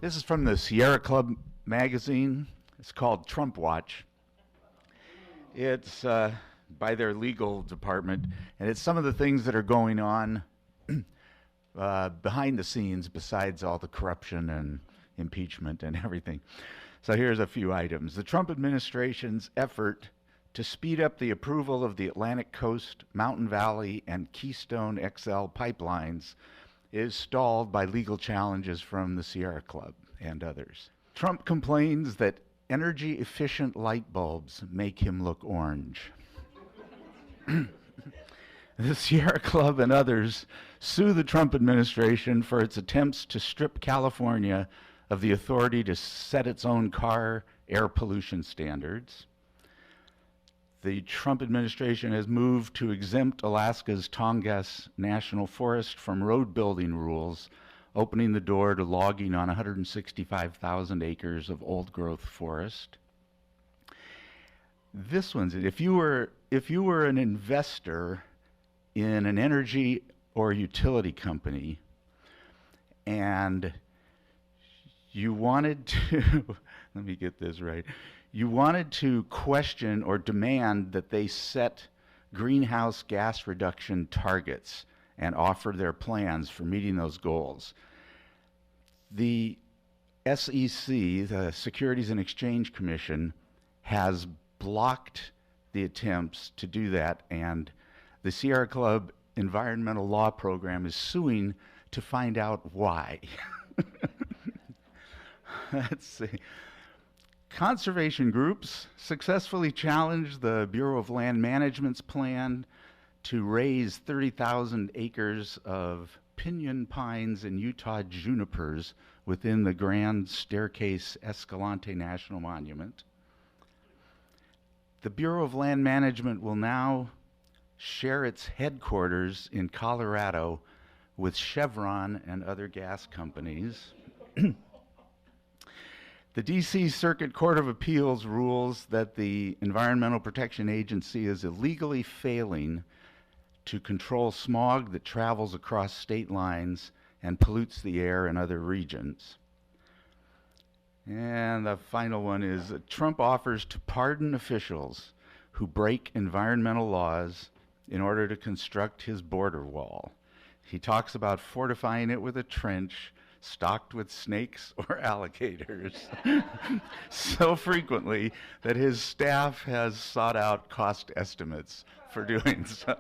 This is from the Sierra Club magazine. It's called Trump Watch. It's by their legal department, and it's some of the things that are going on behind the scenes besides all the corruption and impeachment and everything. So here's a few items. The Trump administration's effort to speed up the approval of the Atlantic Coast, Mountain Valley, and Keystone XL pipelines is stalled by legal challenges from the Sierra Club and others. Trump complains that energy-efficient light bulbs make him look orange. The Sierra Club and others sue the Trump administration for its attempts to strip California of the authority to set its own car air pollution standards. The Trump administration has moved to exempt Alaska's Tongass National Forest from road building rules, opening the door to logging on 165,000 acres of old-growth forest. This one's it. If you were an investor in an energy or utility company and you wanted to, let me get this right, you wanted to question or demand that they set greenhouse gas reduction targets and offer their plans for meeting those goals. The SEC, the Securities and Exchange Commission, has blocked the attempts to do that, and the Sierra Club Environmental Law Program is suing to find out why. Let's see. Conservation groups successfully challenged the Bureau of Land Management's plan to raise 30,000 acres of pinyon pines and Utah junipers within the Grand Staircase Escalante National Monument. The Bureau of Land Management will now share its headquarters in Colorado with Chevron and other gas companies. The D.C. Circuit Court of Appeals rules that the Environmental Protection Agency is illegally failing to control smog that travels across state lines and pollutes the air in other regions. And the final one is that Trump offers to pardon officials who break environmental laws in order to construct his border wall. He talks about fortifying it with a trench stocked with snakes or alligators so frequently that his staff has sought out cost estimates for doing so.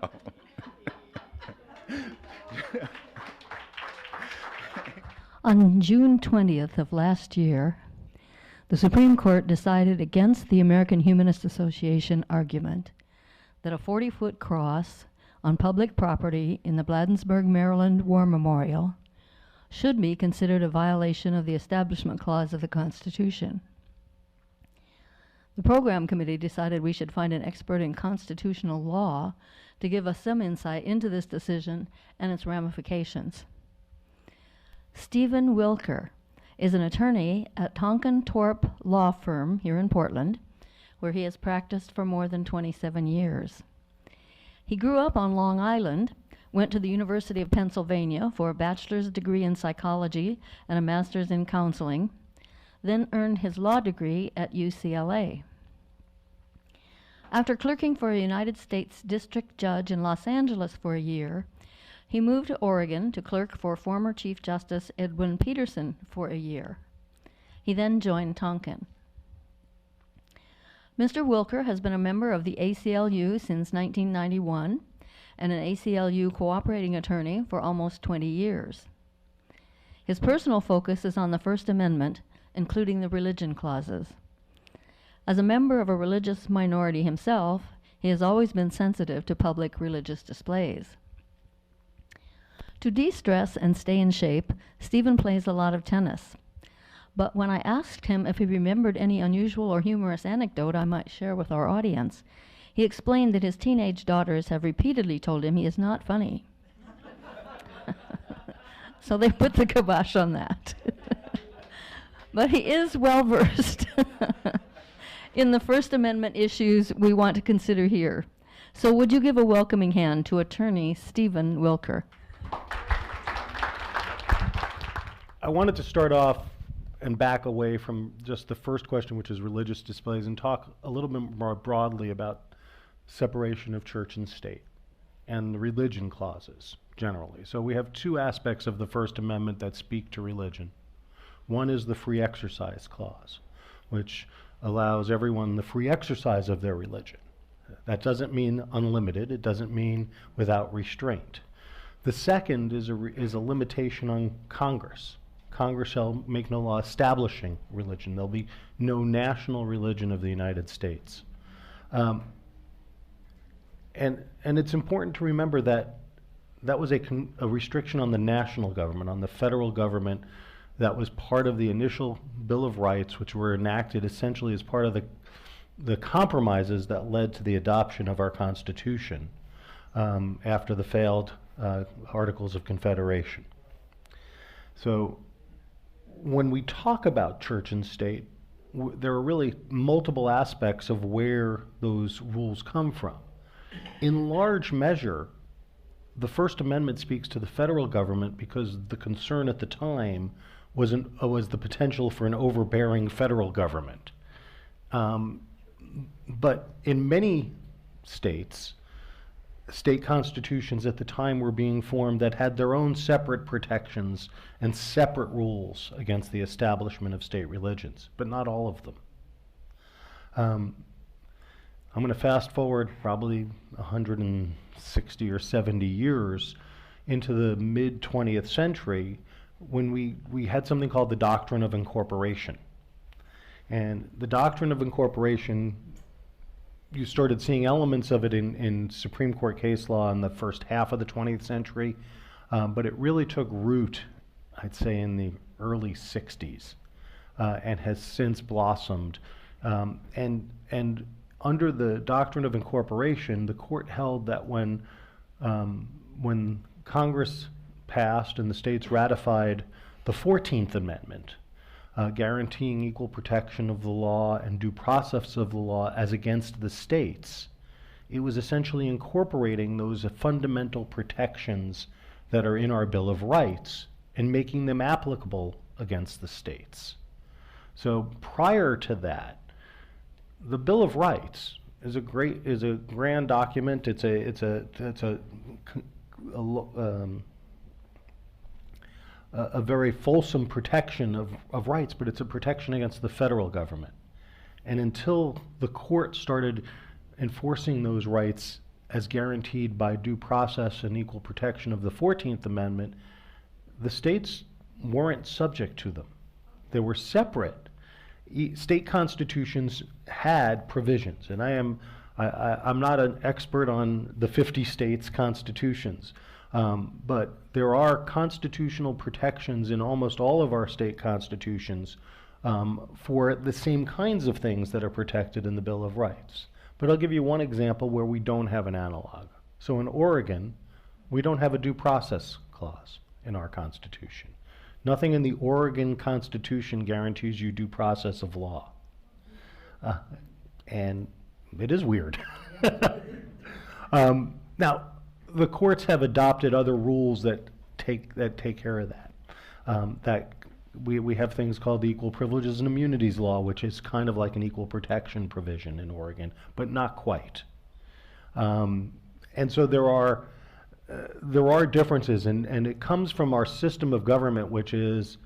On June 20th of last year, the Supreme Court decided against the American Humanist Association argument that a 40-foot cross on public property in the Bladensburg, Maryland War Memorial should be considered a violation of the Establishment Clause of the Constitution. The program committee decided we should find an expert in constitutional law to give us some insight into this decision and its ramifications. Stephen Wilker is an attorney at Tonkin Torp Law Firm here in Portland, where he has practiced for more than 27 years. He grew up on Long Island, went to the University of Pennsylvania for a bachelor's degree in psychology and a master's in counseling, then earned his law degree at UCLA. After clerking for a United States District Judge in Los Angeles for a year, he moved to Oregon to clerk for former Chief Justice Edwin Peterson for a year. He then joined Tonkin. Mr. Wilker has been a member of the ACLU since 1991 and an ACLU cooperating attorney for almost 20 years. His personal focus is on the First Amendment, including the religion clauses. As a member of a religious minority himself, he has always been sensitive to public religious displays. To de-stress and stay in shape, Stephen plays a lot of tennis. But when I asked him if he remembered any unusual or humorous anecdote I might share with our audience, he explained that his teenage daughters have repeatedly told him he is not funny. So they put the kibosh on that. But he is well-versed in the First Amendment issues we want to consider here. So would you give a welcoming hand to attorney Stephen Wilker? I wanted to start off and back away from just the first question, which is religious displays, and talk a little bit more broadly about separation of church and state and the religion clauses generally. So we have two aspects of the First Amendment that speak to religion. One is the free exercise clause, which allows everyone the free exercise of their religion. That doesn't mean unlimited. It doesn't mean without restraint. The second is a limitation on Congress. Congress shall make no law establishing religion. There'll be no national religion of the United States. And it's important to remember that that was a restriction on the national government, on the federal government, that was part of the initial Bill of Rights, which were enacted essentially as part of the compromises that led to the adoption of our Constitution after the failed Articles of Confederation. So when we talk about church and state, there are really multiple aspects of where those rules come from. In large measure, the First Amendment speaks to the federal government because the concern at the time was the potential for an overbearing federal government. But in many states, state constitutions at the time were being formed that had their own separate protections and separate rules against the establishment of state religions, but not all of them. I'm going to fast forward probably 160 or 70 years into the mid-20th century when we had something called the doctrine of incorporation. And the doctrine of incorporation, you started seeing elements of it in Supreme Court case law in the first half of the 20th century, but it really took root, I'd say, in the early 60s and has since blossomed. And under the doctrine of incorporation, the court held that when Congress passed and the states ratified the 14th Amendment, guaranteeing equal protection of the law and due process of the law as against the states, it was essentially incorporating those fundamental protections that are in our Bill of Rights and making them applicable against the states. So prior to that, the Bill of Rights is a grand document. It's a very fulsome protection of rights, but it's a protection against the federal government. And until the court started enforcing those rights as guaranteed by due process and equal protection of the 14th Amendment, the states weren't subject to them. They were separate. State constitutions had provisions, and I'm not an expert on the 50 states' constitutions, but there are constitutional protections in almost all of our state constitutions for the same kinds of things that are protected in the Bill of Rights. But I'll give you one example where we don't have an analog. So in Oregon, we don't have a due process clause in our Constitution. Nothing in the Oregon Constitution guarantees you due process of law. And it is weird. Now, the courts have adopted other rules that take care of that. We have things called the Equal Privileges and Immunities Law, which is kind of like an equal protection provision in Oregon, but not quite. And so there are differences, and it comes from our system of government, which is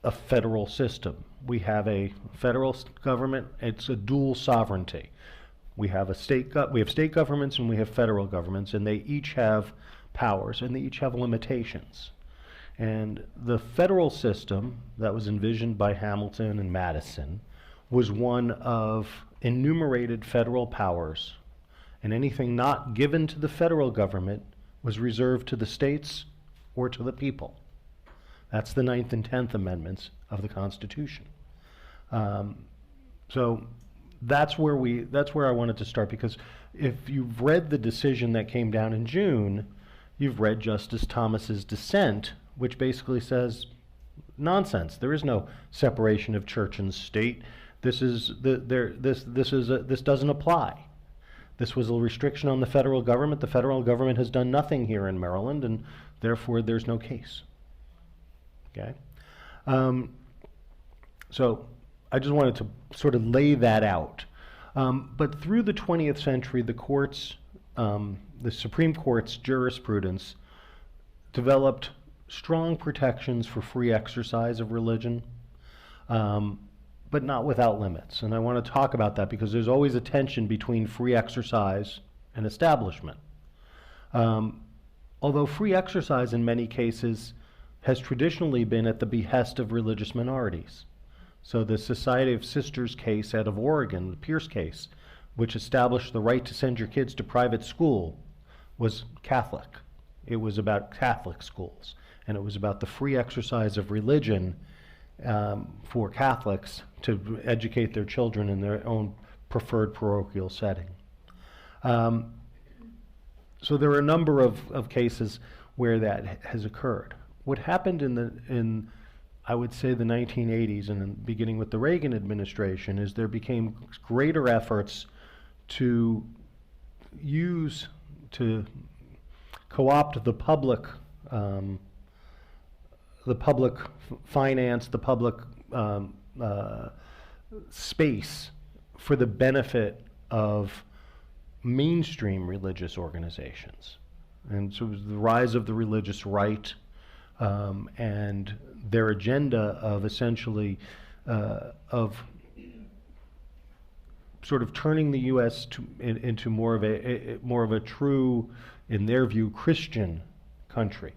a federal system. We have a federal government. It's a dual sovereignty. We have state governments and we have federal governments, and they each have powers and they each have limitations. And the federal system that was envisioned by Hamilton and Madison was one of enumerated federal powers, and anything not given to the federal government was reserved to the states or to the people. That's the 9th and 10th Amendments of the Constitution. So that's where I wanted to start, because if you've read the decision that came down in June, you've read Justice Thomas's dissent, which basically says, nonsense. There is no separation of church and state. This doesn't apply. This was a restriction on the federal government. The federal government has done nothing here in Maryland, and therefore there's no case. Okay. So I just wanted to sort of lay that out. But through the 20th century, the courts, the Supreme Court's jurisprudence developed strong protections for free exercise of religion, but not without limits. And I want to talk about that because there's always a tension between free exercise and establishment. Although free exercise in many cases has traditionally been at the behest of religious minorities. So the Society of Sisters case out of Oregon, the Pierce case, which established the right to send your kids to private school, was Catholic. It was about Catholic schools, and it was about the free exercise of religion for Catholics to educate their children in their own preferred parochial setting. So there are a number of cases where that has occurred. What happened in I would say the 1980s and then beginning with the Reagan administration is there became greater efforts to co-opt the public finance, the public space for the benefit of mainstream religious organizations. And so it was the rise of the religious right and their agenda of essentially of sort of turning the U.S. into more of a true, in their view, Christian country,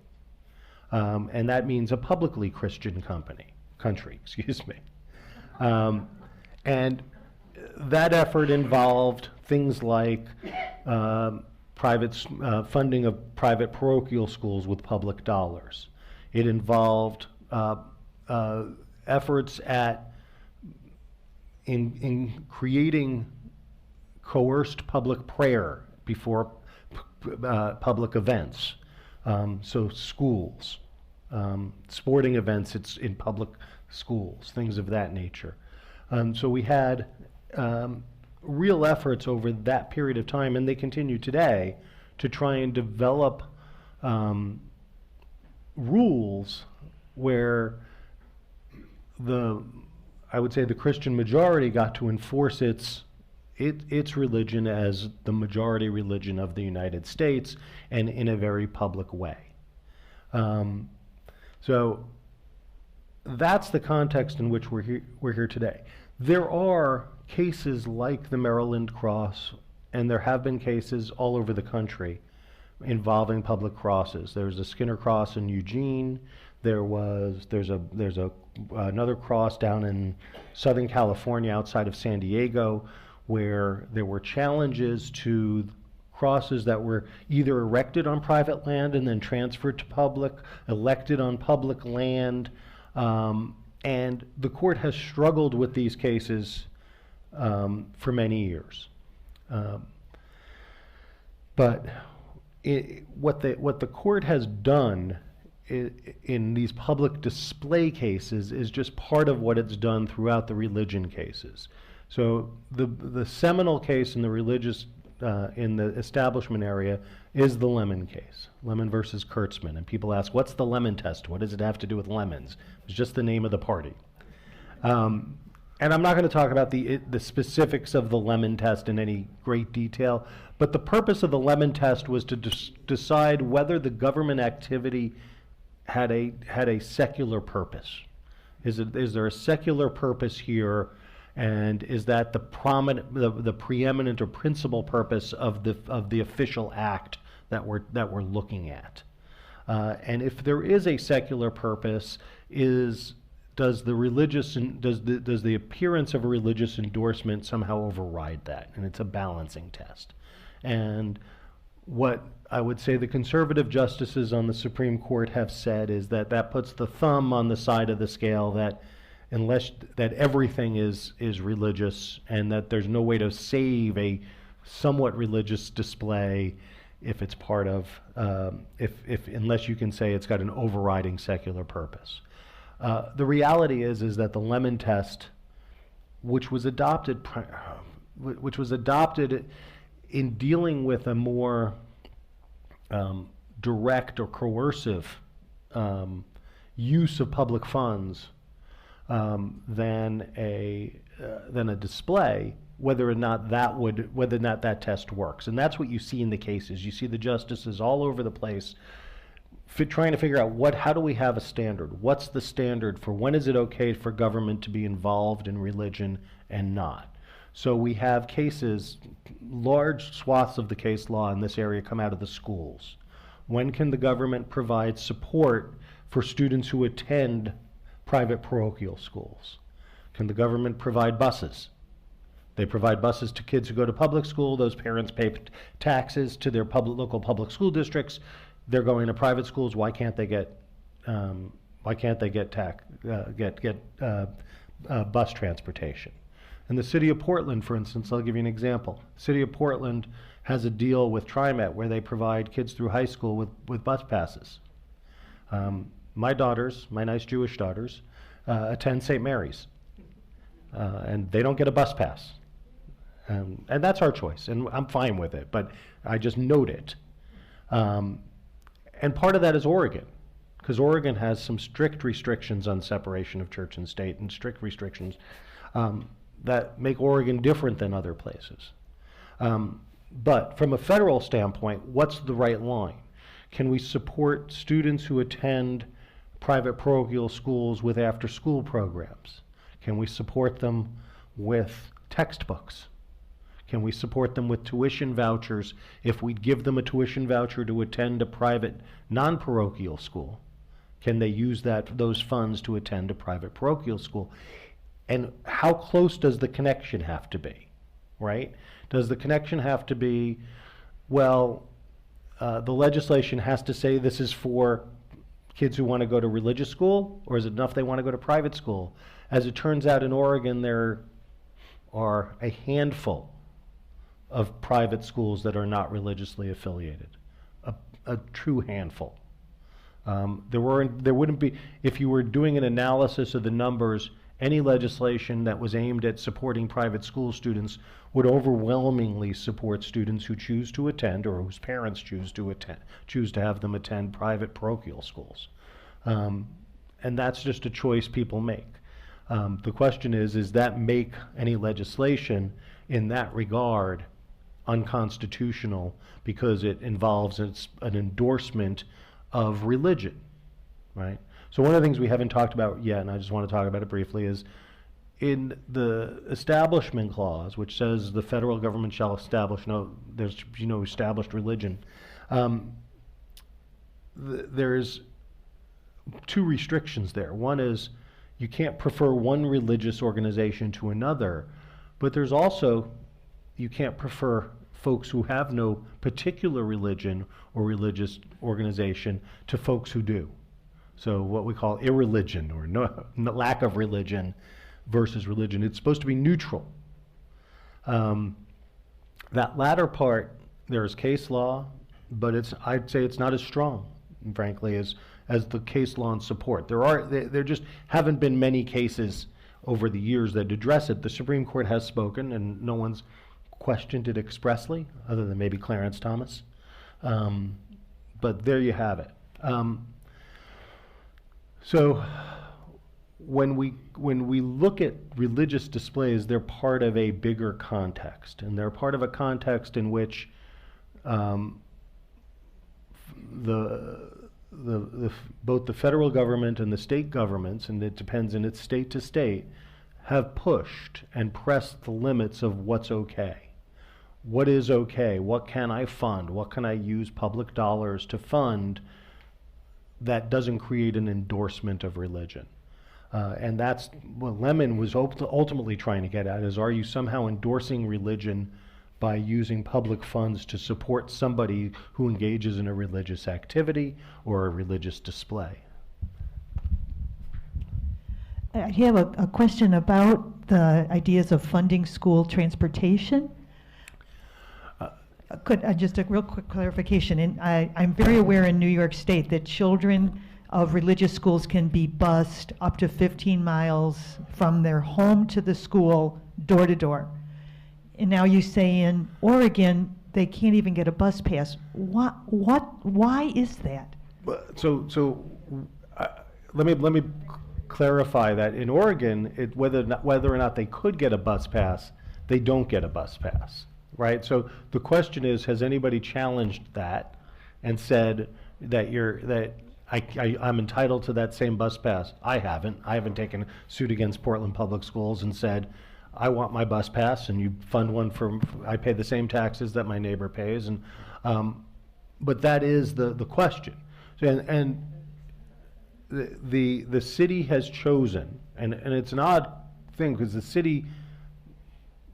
and that means a publicly Christian country. Excuse me, and that effort involved things like funding of private parochial schools with public dollars. It involved efforts in creating coerced public prayer before public events. So schools, sporting events, it's in public schools, things of that nature. So we had real efforts over that period of time, and they continue today, to try and develop rules where I would say the Christian majority got to enforce its religion as the majority religion of the United States, and in a very public way. So that's the context in which we're here today. There are cases like the Maryland Cross, and there have been cases all over the country involving public crosses. There's a Skinner Cross in Eugene. There's another cross down in Southern California outside of San Diego, where there were challenges to crosses that were either erected on private land and then transferred to public, elected on public land, and the court has struggled with these cases for many years. But what the court has done in these public display cases is just part of what it's done throughout the religion cases. So the seminal case in the religious, in the establishment area is the Lemon case, Lemon versus Kurtzman. And people ask, what's the Lemon test? What does it have to do with lemons? It's just the name of the party. And I'm not going to talk about the specifics of the Lemon test in any great detail, but the purpose of the Lemon test was to decide whether the government activity had a secular purpose. Is there a secular purpose here, and is that the preeminent or principal purpose of the official act that we're looking at? And if there is a secular purpose, does the appearance of a religious endorsement somehow override that? And it's a balancing test. And what I would say the conservative justices on the Supreme Court have said is that puts the thumb on the side of the scale that everything is religious, and that there's no way to save a somewhat religious display if it's part of unless you can say it's got an overriding secular purpose. The reality is that the Lemon test, which was adopted in dealing with a more direct or coercive use of public funds, than a display, whether or not that test works. And that's what you see in the cases. You see the justices all over the place trying to figure out how do we have a standard? What's the standard for when is it okay for government to be involved in religion and not? So we have cases, large swaths of the case law in this area come out of the schools. When can the government provide support for students who attend private parochial schools? Can the government provide buses? They provide buses to kids who go to public school. Those parents pay taxes to their local public school districts. They're going to private schools. Why can't they get bus transportation? In the city of Portland, for instance, I'll give you an example. The city of Portland has a deal with TriMet where they provide kids through high school with bus passes. My daughters, my nice Jewish daughters, attend St. Mary's, and they don't get a bus pass. And that's our choice, and I'm fine with it, but I just note it. And part of that is Oregon, because Oregon has some strict restrictions on separation of church and state, and strict restrictions that make Oregon different than other places. But from a federal standpoint, what's the right line? Can we support students who attend private parochial schools with after-school programs? Can we support them with textbooks? Can we support them with tuition vouchers if we give them a tuition voucher to attend a private non-parochial school? Can they use those funds to attend a private parochial school? And how close does the connection have to be, right? Does the connection have to be, well, the legislation has to say this is for kids who want to go to religious school, or is it enough they want to go to private school? As it turns out, in Oregon, there are a handful of private schools that are not religiously affiliated, a true handful. There wouldn't be, if you were doing an analysis of the numbers, any legislation that was aimed at supporting private school students would overwhelmingly support students who choose to attend, or whose parents choose to have them attend private parochial schools. And that's just a choice people make. The question is, does that make any legislation in that regard unconstitutional because it involves an endorsement of religion, right? So one of the things we haven't talked about yet, and I just want to talk about it briefly, is in the Establishment Clause, which says the federal government shall establish established religion. There's two restrictions there. One is you can't prefer one religious organization to another, but there's also, you can't prefer folks who have no particular religion or religious organization to folks who do. So what we call irreligion, or lack of religion versus religion. It's supposed to be neutral. That latter part, there is case law, but I'd say it's not as strong, frankly, as the case law in support. There just haven't been many cases over the years that address it. The Supreme Court has spoken, and no one's questioned it expressly, other than maybe Clarence Thomas. But there you have it. So when we look at religious displays, they're part of a bigger context, and they're part of a context in which both the federal government and the state governments, and it depends, and it's state to state, have pushed and pressed the limits of what's okay. What is okay? What can I fund? What can I use public dollars to fund that doesn't create an endorsement of religion? And that's what Lemon was ultimately trying to get at, is, are you somehow endorsing religion by using public funds to support somebody who engages in a religious activity or a religious display? I have a question about the ideas of funding school transportation. Just a real quick clarification. I'm very aware in New York State that children of religious schools can be bused up to 15 miles from their home to the school, door to door. And now you say in Oregon they can't even get a bus pass. Why is that? So let me clarify that in Oregon, whether or not they could get a bus pass, they don't get a bus pass, right? So the question is, has anybody challenged that and said that I'm entitled to that same bus pass? I haven't taken a suit against Portland Public Schools and said, I want my bus pass, and you fund one I pay the same taxes that my neighbor pays, and but that is the question. And the city has chosen, and it's an odd thing because the city,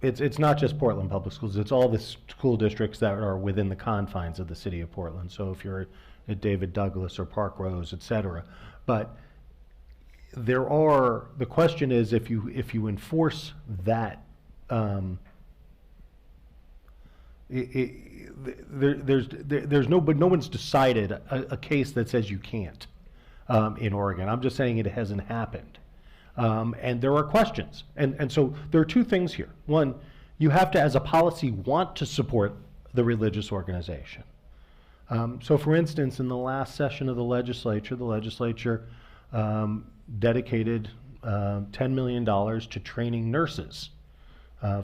it's not just Portland Public Schools, it's all the school districts that are within the confines of the city of Portland. So if you're at David Douglas or Park Rose, et cetera. But the question is, if you enforce that, no one's decided a case that says you can't in Oregon. I'm just saying it hasn't happened. And there are questions. And so there are two things here. One, you have to, as a policy, want to support the religious organization. So for instance, in the last session of the legislature dedicated $10 million to training nurses,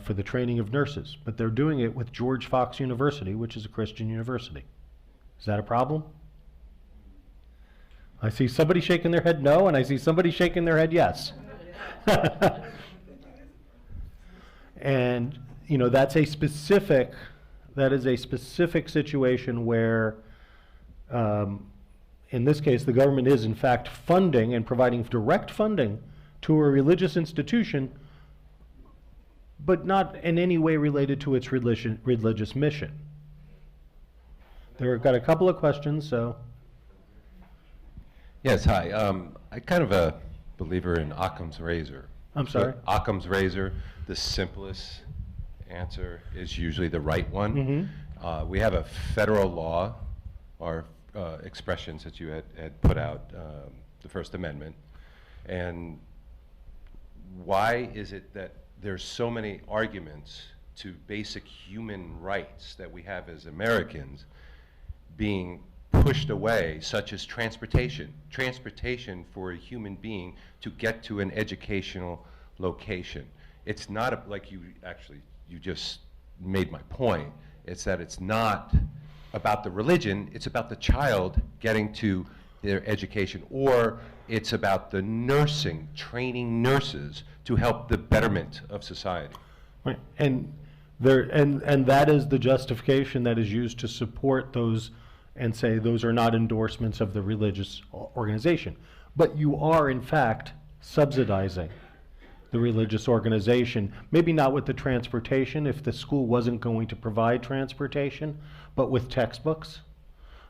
for the training of nurses. But they're doing it with George Fox University, which is a Christian university. Is that a problem? I see somebody shaking their head no, and I see somebody shaking their head yes. And that is a specific situation where in this case the government is in fact funding and providing direct funding to a religious institution, but not in any way related to its religious mission. Got a couple of questions, so. Yes, hi. I'm kind of a believer in Occam's razor. I'm sorry? Occam's razor, the simplest answer is usually the right one. Mm-hmm. We have a federal law, or expressions that you had put out, the First Amendment. And why is it that there's so many arguments to basic human rights that we have as Americans being pushed away, such as transportation for a human being to get to an educational location? It's not like you just made my point. It's that it's not about the religion, it's about the child getting to their education, or it's about the nursing, training nurses to help the betterment of society. Right. And that is the justification that is used to support those and say those are not endorsements of the religious organization. But you are, in fact, subsidizing the religious organization, maybe not with the transportation if the school wasn't going to provide transportation, but with textbooks.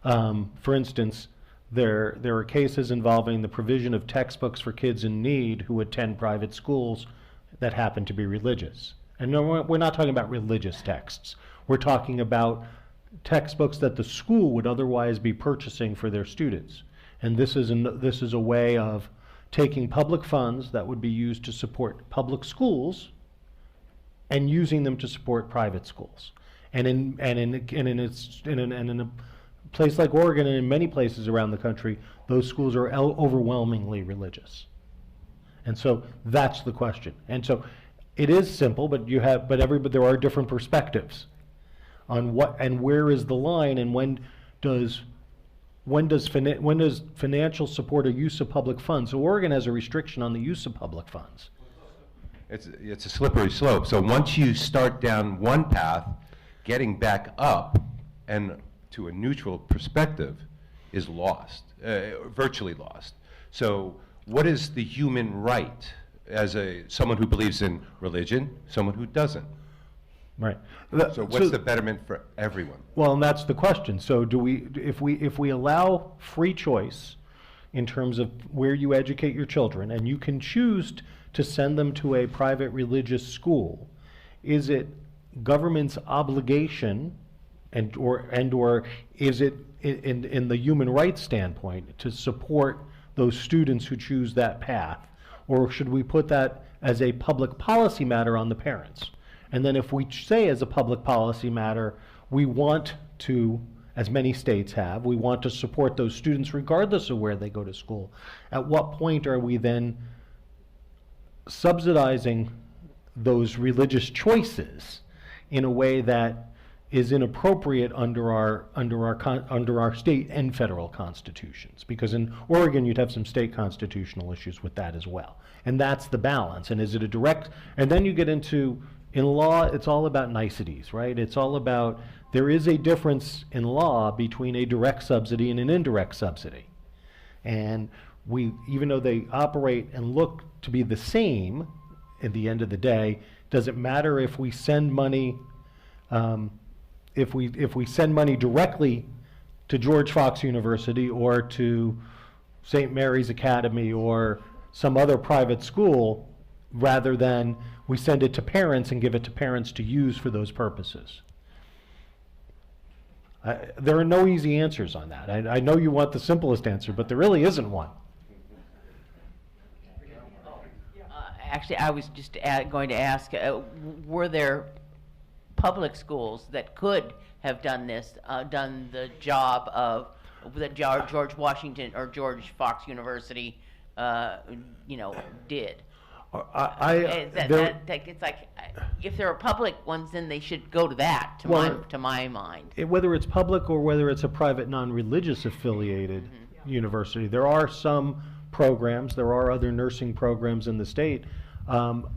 For instance, there are cases involving the provision of textbooks for kids in need who attend private schools that happen to be religious. And no, we're not talking about religious texts. We're talking about textbooks that the school would otherwise be purchasing for their students. And this is a way of taking public funds that would be used to support public schools and using them to support private schools. And in a place like Oregon and in many places around the country, those schools are overwhelmingly religious. And so that's the question. And so it is simple, but there are different perspectives on what and where is the line, and when does financial support or use of public funds? So Oregon has a restriction on the use of public funds. It's a slippery slope. So once you start down one path, getting back up and to a neutral perspective is lost, virtually lost. So what is the human right as someone who believes in religion, someone who doesn't? Right. So what's the betterment for everyone? Well, and that's the question. So if we allow free choice in terms of where you educate your children, and you can choose to send them to a private religious school, is it government's obligation or is it in the human rights standpoint to support those students who choose that path? Or should we put that as a public policy matter on the parents? And then if we say as a public policy matter, we want to, as many states have. We want to support those students regardless of where they go to school. At what point are we then subsidizing those religious choices in a way that is inappropriate under our state and federal constitutions? Because in Oregon, you'd have some state constitutional issues with that as well. And that's the balance. And is it a direct, and then you get into, in law, it's all about niceties, right? It's all about, there is a difference in law between a direct subsidy and an indirect subsidy. And even though they operate and look to be the same at the end of the day, does it matter if we send money, if we send money directly to George Fox University or to St. Mary's Academy or some other private school, rather than we send it to parents and give it to parents to use for those purposes? There are no easy answers on that. I know you want the simplest answer, but there really isn't one. Actually, I was just going to ask, were there public schools that could have done this, done the job of that George Washington or George Fox University, did? It's like, if there are public ones, then they should go to that, to my mind. Whether it's public or whether it's a private non-religious affiliated university, there are some programs, there are other nursing programs in the state.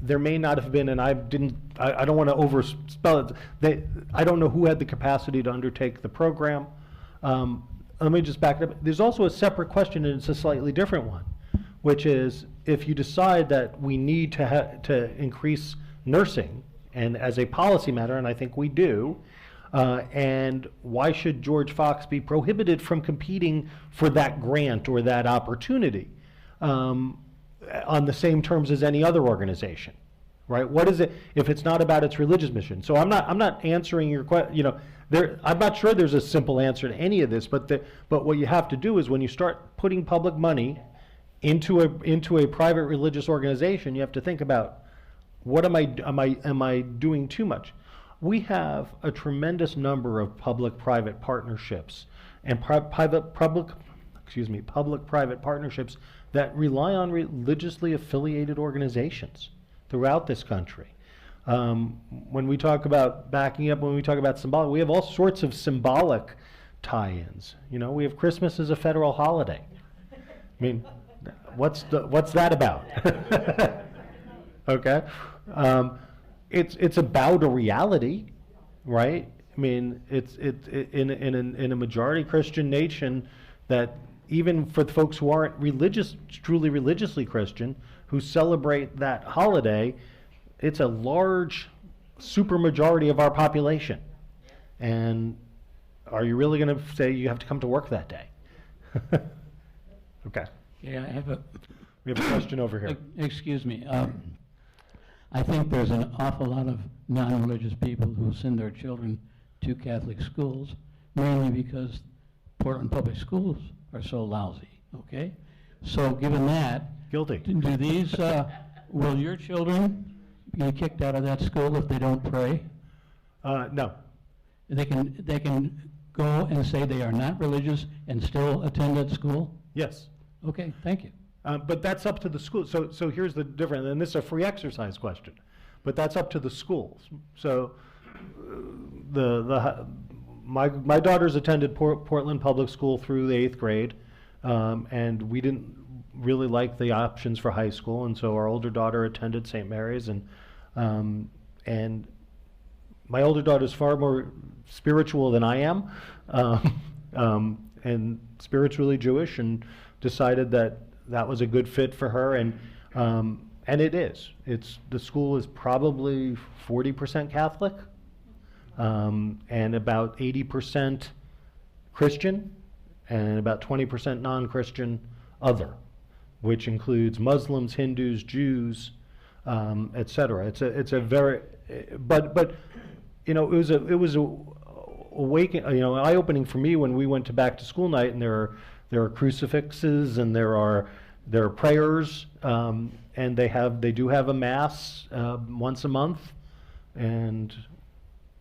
There may not have been, and I don't want to overspell it. I don't know who had the capacity to undertake the program. Let me just back it up. There's also a separate question, and it's a slightly different one, which is if you decide that we need to increase nursing, and as a policy matter, and I think we do, and why should George Fox be prohibited from competing for that grant or that opportunity on the same terms as any other organization, right? What is it if it's not about its religious mission? So I'm not answering your question. I'm not sure there's a simple answer to any of this, but what you have to do is when you start putting public money into a private religious organization, you have to think about, what am I doing too much? We have a tremendous number of public-private partnerships and public-private partnerships that rely on religiously affiliated organizations throughout this country. When we talk about backing up, when we talk about symbolic, we have all sorts of symbolic tie-ins. We have Christmas as a federal holiday. I mean, what's that about? Okay, it's about a reality, right? I mean, it's in a majority Christian nation, that even for the folks who aren't truly religiously Christian, who celebrate that holiday, it's a large supermajority of our population. And are you really going to say you have to come to work that day? Okay. Yeah, We have a question over here. Excuse me. I think there's an awful lot of non-religious people who send their children to Catholic schools, mainly because Portland public schools are so lousy, okay? So given that, Guilty. do these, will your children be kicked out of that school if they don't pray? No. They can go and say they are not religious and still attend that school? Yes. Okay, thank you. But that's up to the school. So here's the difference, and this is a free exercise question, but that's up to the schools. So my daughters attended Portland Public School through the 8th grade, and we didn't really like the options for high school, and so our older daughter attended St. Mary's, and my older daughter is far more spiritual than I am, and spiritually Jewish, and decided that was a good fit for her, and it is. The school is probably 40% Catholic, and about 80% Christian, and about 20% non-Christian other, which includes Muslims, Hindus, Jews, etc. It's a very, but it was eye-opening for me when we went to back to school night, and there are crucifixes, and there are prayers, and they do have a mass once a month, and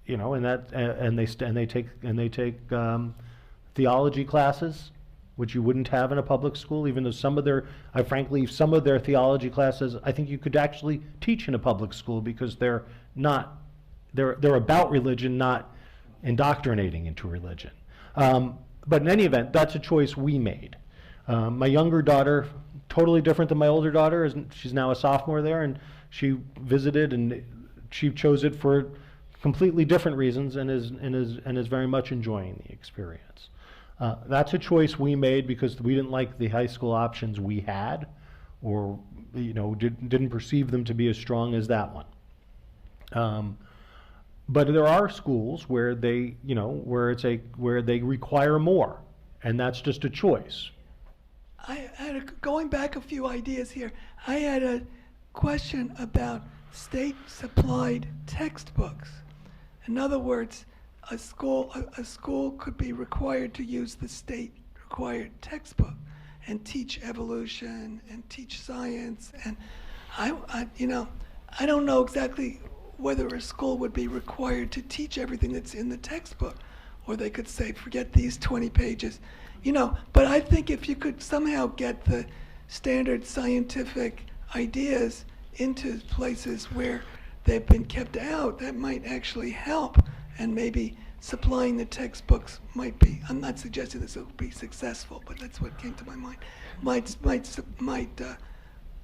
they take theology classes, which you wouldn't have in a public school, even though some of their, frankly, some of their theology classes, I think you could actually teach in a public school because they're about religion, not indoctrinating into religion. But in any event, that's a choice we made. My younger daughter, totally different than my older daughter, she's now a sophomore there, and she visited and she chose it for completely different reasons and is very much enjoying the experience. That's a choice we made because we didn't like the high school options we had, or didn't perceive them to be as strong as that one. But there are schools where they, where they require more, and that's just a choice. Going back a few ideas here, I had a question about state-supplied textbooks. In other words, a school could be required to use the state-required textbook and teach evolution and teach science. And I don't know exactly whether a school would be required to teach everything that's in the textbook, or they could say, forget these 20 pages. But I think if you could somehow get the standard scientific ideas into places where they've been kept out, that might actually help. And maybe supplying the textbooks might be, I'm not suggesting this will be successful, but that's what came to my mind, might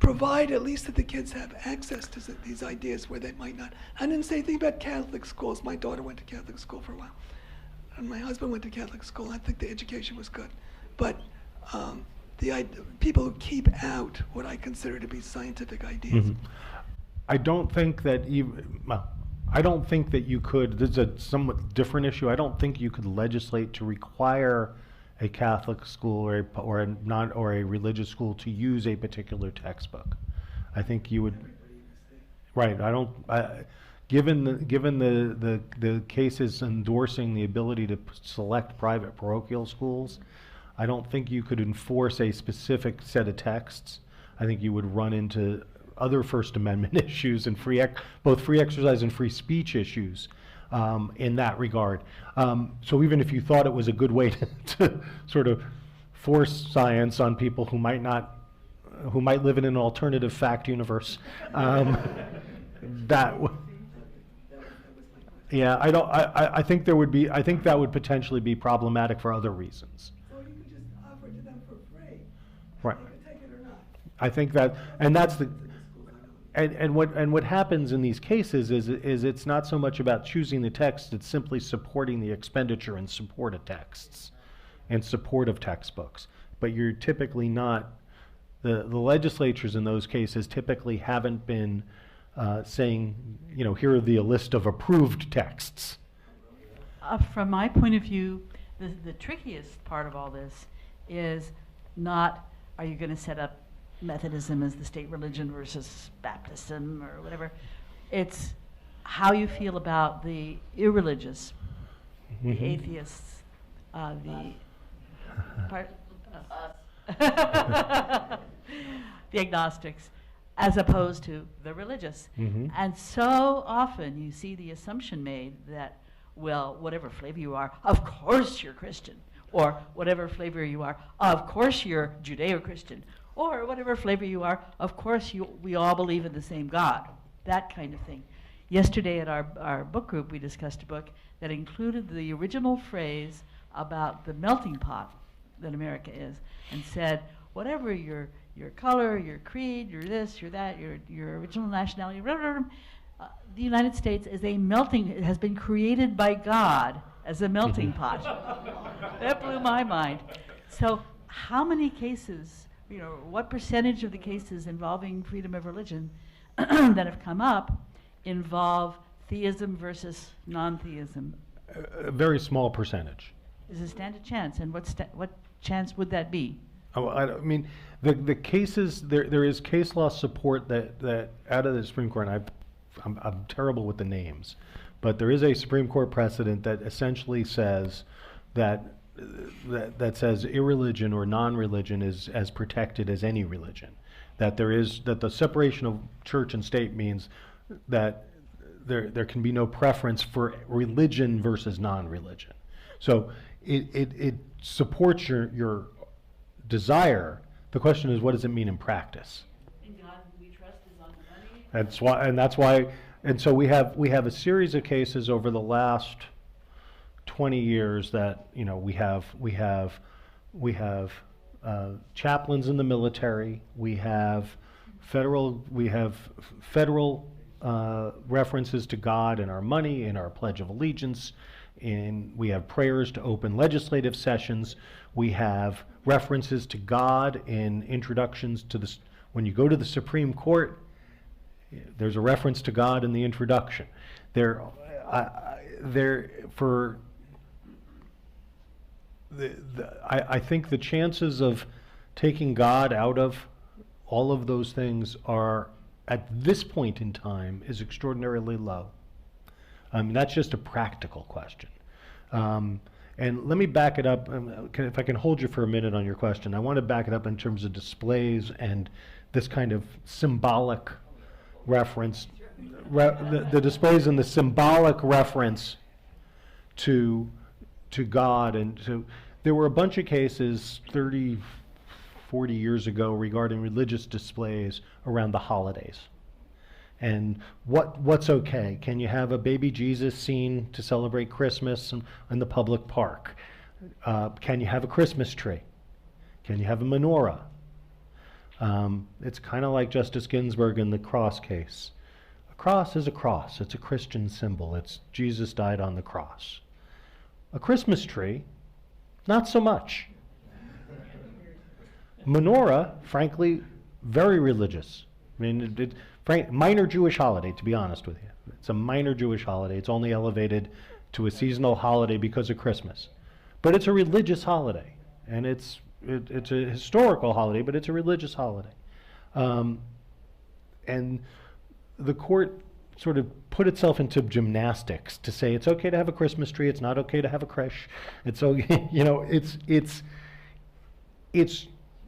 provide at least that the kids have access to these ideas where they might not. I didn't say anything about Catholic schools. My daughter went to Catholic school for a while. And my husband went to Catholic school. I think the education was good. But people who keep out what I consider to be scientific ideas. Mm-hmm. I don't think that you could, this is a somewhat different issue, I don't think you could legislate to require a Catholic school or a religious school to use a particular textbook. I think you would, right, given the cases endorsing the ability to select private parochial schools, I don't think you could enforce a specific set of texts. I think you would run into other First Amendment issues and both free exercise and free speech issues in that regard. So even if you thought it was a good way to sort of force science on people who might live in an alternative fact universe, I think that would potentially be problematic for other reasons. So you could just offer it to them for free. Right. They could take it or not. I think that, and that's the. And what happens in these cases is it's not so much about choosing the text, it's simply supporting the expenditure in support of texts and support of textbooks. But you're typically not, the legislatures in those cases typically haven't been saying, here are the list of approved texts. From my point of view, the trickiest part of all this is not, are you going to set up Methodism as the state religion versus Baptism or whatever. It's how you feel about the irreligious, the atheists, the agnostics, as opposed to the religious. And so often you see the assumption made that, well, whatever flavor you are, of course you're Christian. Or whatever flavor you are, of course you're Judeo-Christian. Or whatever flavor you are, of course we all believe in the same God. That kind of thing. Yesterday at our book group, we discussed a book that included the original phrase about the melting pot that America is, and said, whatever your color, your creed, your this, your that, your original nationality, the United States is it has been created by God as a melting pot. That blew my mind. So how many cases, what percentage of the cases involving freedom of religion that have come up involve theism versus non-theism? A very small percentage. Is it stand a chance? And what chance would that be? Oh, I mean, the cases, there is case law support that out of the Supreme Court, and I'm terrible with the names, but there is a Supreme Court precedent that essentially says that says irreligion or non-religion is as protected as any religion. That the separation of church and state means that there can be no preference for religion versus non-religion. So it supports your desire. The question is, what does it mean in practice? In God we trust is on the money. That's why, and so we have a series of cases over the last 20 years that, you know, we have chaplains in the military, we have federal references to God in our money, in our Pledge of Allegiance, we have prayers to open legislative sessions, we have references to God in introductions to when you go to the Supreme Court, there's a reference to God in the introduction. I think the chances of taking God out of all of those things are, at this point in time, is extraordinarily low. That's just a practical question. And let me back it up, if I can hold you for a minute on your question. I want to back it up in terms of displays and this kind of symbolic reference, the displays and the symbolic reference to God. And so there were a bunch of cases 30, 40 years ago regarding religious displays around the holidays. And what's okay? Can you have a baby Jesus scene to celebrate Christmas in the public park? Can you have a Christmas tree? Can you have a menorah? It's kind of like Justice Ginsburg in the cross case. A cross is a cross. It's a Christian symbol. It's Jesus died on the cross. A Christmas tree, not so much. Menorah, frankly, very religious. I mean, minor Jewish holiday, to be honest with you. It's a minor Jewish holiday. It's only elevated to a seasonal holiday because of Christmas. But it's a religious holiday, and it's a historical holiday, but it's a religious holiday. And the court sort of put itself into gymnastics to say it's okay to have a Christmas tree, it's not okay to have a creche. It's okay, you know,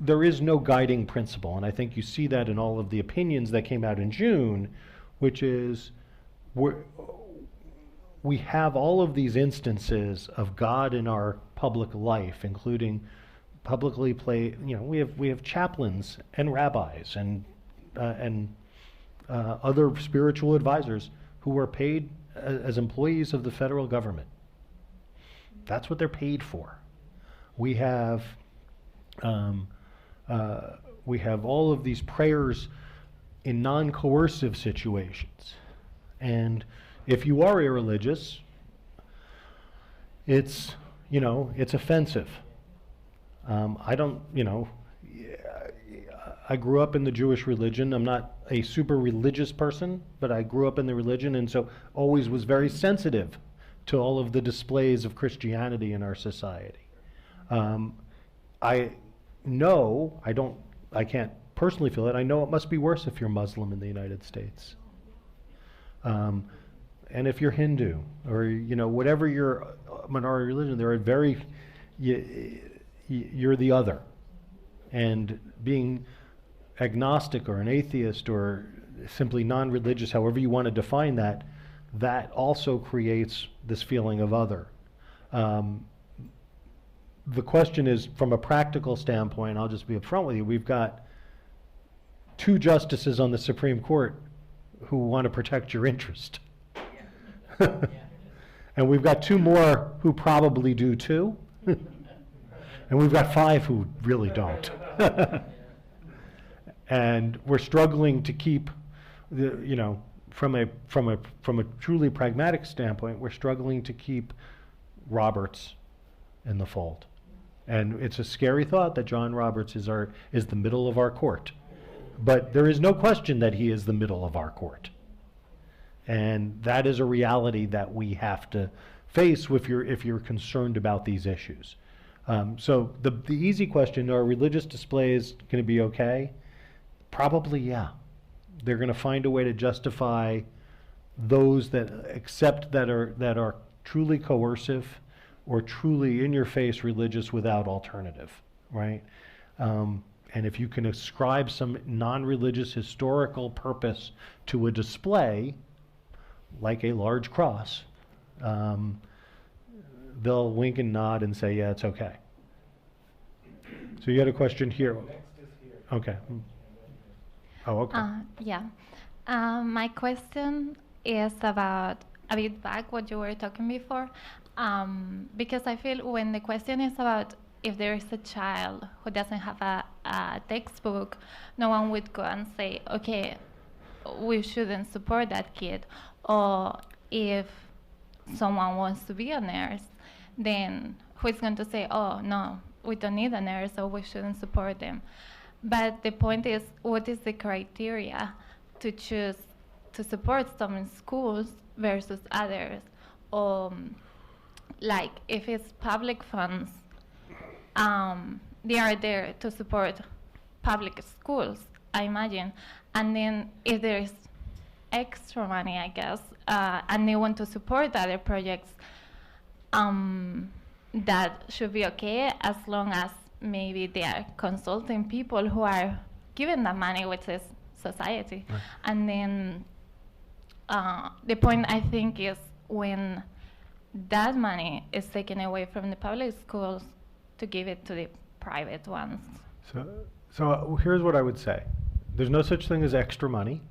there is no guiding principle, and I think you see that in all of the opinions that came out in June, which is we have all of these instances of God in our public life, including publicly we have chaplains and rabbis and other spiritual advisors who are paid as employees of the federal government. That's what they're paid for. We have all of these prayers in non-coercive situations. And if you are irreligious, it's offensive. I grew up in the Jewish religion. I'm not a super religious person, but I grew up in the religion, and so always was very sensitive to all of the displays of Christianity in our society. I can't personally feel it. I know it must be worse if you're Muslim in the United States. And if you're Hindu, or whatever your minority religion, you're the other. And being agnostic or an atheist or simply non-religious, however you want to define that, that also creates this feeling of other. The question is, from a practical standpoint, I'll just be upfront with you, we've got 2 justices on the Supreme Court who want to protect your interest. Yeah. And we've got 2 more who probably do too. And we've got 5 who really don't. And we're struggling to keep from a truly pragmatic standpoint, we're struggling to keep Roberts in the fold. And it's a scary thought that John Roberts is the middle of our court. But there is no question that he is the middle of our court. And that is a reality that we have to face if you're concerned about these issues. So the easy question, are religious displays going to be okay? Probably, yeah. They're going to find a way to justify those that accept that are truly coercive or truly in-your-face religious without alternative, right? And if you can ascribe some non-religious historical purpose to a display, like a large cross, they'll wink and nod and say, yeah, it's okay. So you had a question here. Okay. Oh, okay. Yeah. My question is about a bit back what you were talking before, because I feel when the question is about if there is a child who doesn't have a textbook, no one would go and say, okay, we shouldn't support that kid. Or if someone wants to be a nurse, then who is going to say, oh, no, we don't need a nurse, so we shouldn't support them. But the point is, what is the criteria to choose to support some schools versus others? Like, if it's public funds, they are there to support public schools, I imagine. And then if there's extra money, I guess, and they want to support other projects, that should be okay, as long as maybe they are consulting people who are giving the money, which is society. Right. And then the point, I think, is when that money is taken away from the public schools to give it to the private ones. So here's what I would say. There's no such thing as extra money.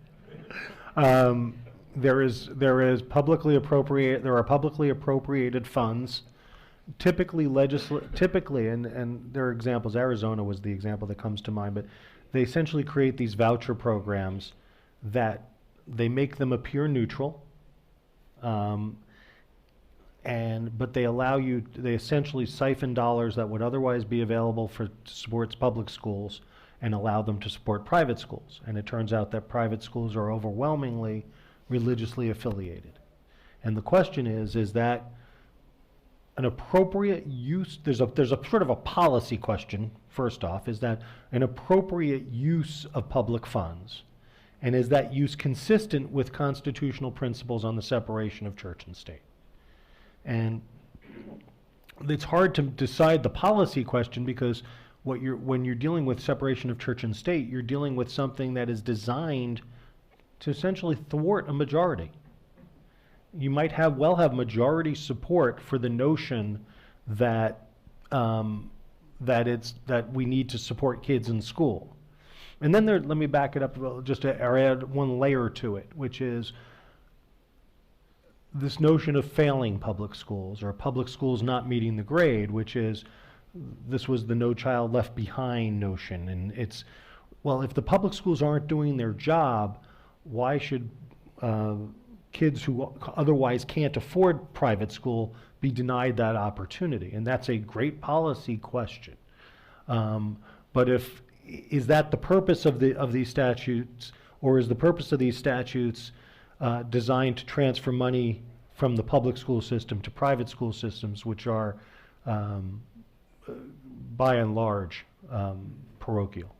There are publicly appropriated funds, typically, and there are examples. Arizona was the example that comes to mind, but they essentially create these voucher programs that they make them appear neutral, but they essentially siphon dollars that would otherwise be available to support public schools and allow them to support private schools. And it turns out that private schools are overwhelmingly religiously affiliated. And the question is that an appropriate use, there's a sort of a policy question, first off, is that an appropriate use of public funds? And is that use consistent with constitutional principles on the separation of church and state? And it's hard to decide the policy question, because when you're dealing with separation of church and state, you're dealing with something that is designed to essentially thwart a majority. You might have majority support for the notion that that we need to support kids in school. And then let me back it up just to add one layer to it, which is this notion of failing public schools, or public schools not meeting the grade, this was the No Child Left Behind notion. And it's, well, if the public schools aren't doing their job, why should kids who otherwise can't afford private school be denied that opportunity? And that's a great policy question. But is that the purpose of these statutes, or is the purpose of these statutes designed to transfer money from the public school system to private school systems, which are by and large parochial?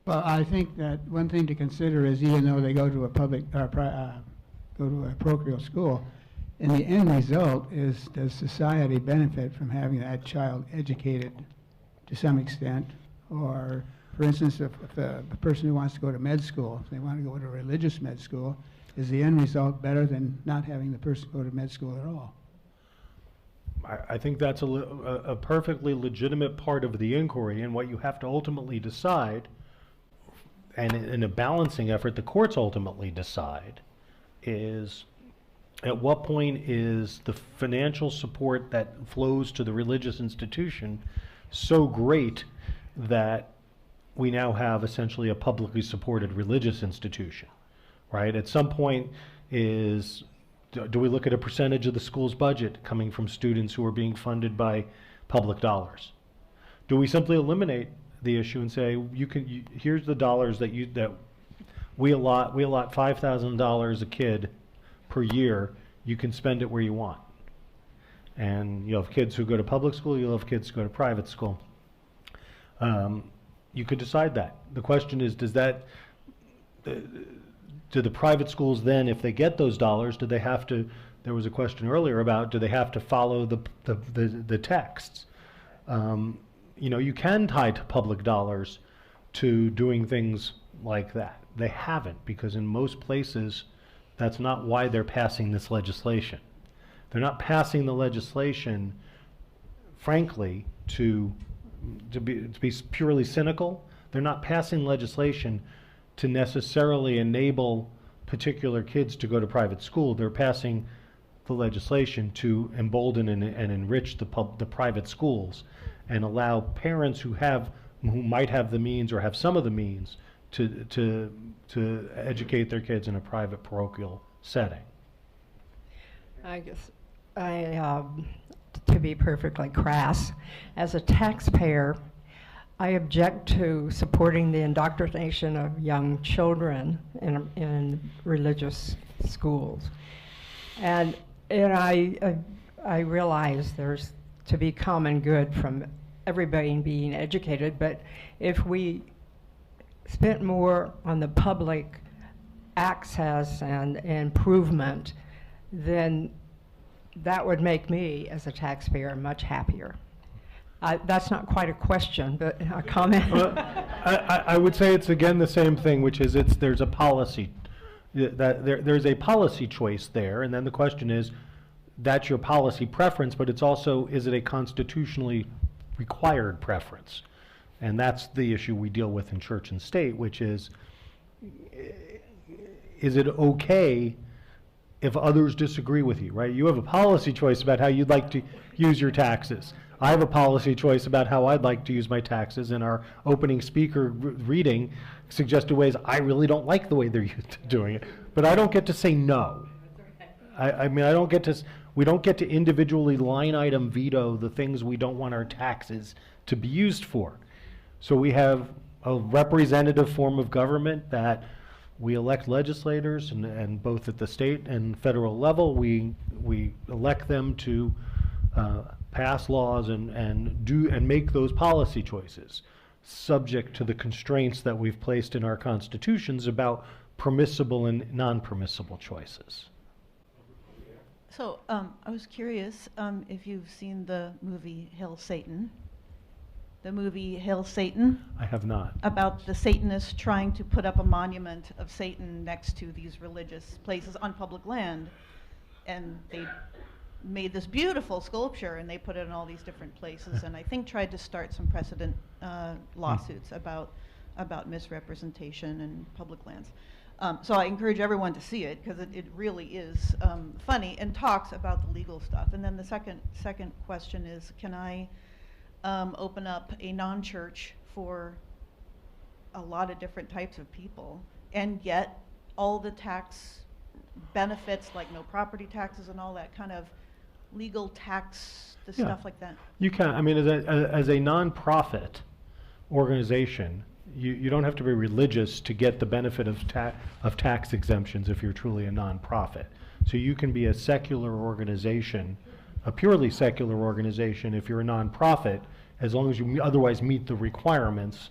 Well, I think that one thing to consider is, even though they go to a public go to a parochial school, in the end result is, does society benefit from having that child educated to some extent? Or, for instance, if a person who wants to go to med school, if they want to go to a religious med school, is the end result better than not having the person go to med school at all? I think that's a perfectly legitimate part of the inquiry, and what you have to ultimately decide, and in a balancing effort, the courts ultimately decide, is at what point is the financial support that flows to the religious institution so great that we now have essentially a publicly supported religious institution, right? At some point do we look at a percentage of the school's budget coming from students who are being funded by public dollars? Do we simply eliminate the issue and say, here's the dollars that we allot $5,000 a kid per year, you can spend it where you want. And you'll have kids who go to public school, you'll have kids who go to private school. You could decide that. The question is, do the private schools then, if they get those dollars, do they have to, there was a question earlier about, do they have to follow the texts? You can tie to public dollars to doing things like that. They haven't, because in most places, that's not why they're passing this legislation. They're not passing the legislation, frankly, to be purely cynical. They're not passing legislation to necessarily enable particular kids to go to private school. They're passing the legislation to embolden and enrich the private schools and allow parents who might have the means or have some of the means to educate their kids in a private parochial setting. I guess to be perfectly crass, as a taxpayer, I object to supporting the indoctrination of young children in religious schools. And I realize there's to be common good from everybody being educated, but if we spent more on the public access and improvement, then that would make me, as a taxpayer, much happier. That's not quite a question, but a comment. Well, I would say it's again the same thing, which is there's a policy. There's a policy choice there, and then the question is, that's your policy preference, but it's also, is it a constitutionally required preference? And that's the issue we deal with in church and state, which is it okay if others disagree with you, right? You have a policy choice about how you'd like to use your taxes. I have a policy choice about how I'd like to use my taxes, and our opening speaker reading suggested ways I really don't like the way they're doing it. But I don't get to say no. I mean, we don't get to individually line item veto the things we don't want our taxes to be used for. So we have a representative form of government that we elect legislators, and both at the state and federal level, we elect them to pass laws and make those policy choices, subject to the constraints that we've placed in our constitutions about permissible and non-permissible choices. So I was curious if you've seen the movie Hail Satan. The movie Hail Satan. I have not. About the Satanists trying to put up a monument of Satan next to these religious places on public land. And they made this beautiful sculpture, and they put it in all these different places, and I think tried to start some precedent lawsuits about misrepresentation in public lands. So I encourage everyone to see it, because it really is funny and talks about the legal stuff. And then the second question is, can I open up a non-church for a lot of different types of people and get all the tax benefits, like no property taxes and all that kind of legal tax, stuff like that? You can. I mean, as a non-profit organization, you don't have to be religious to get the benefit of tax exemptions if you're truly a non-profit. So you can be a secular organization, a purely secular organization, if you're a non-profit, as long as you otherwise meet the requirements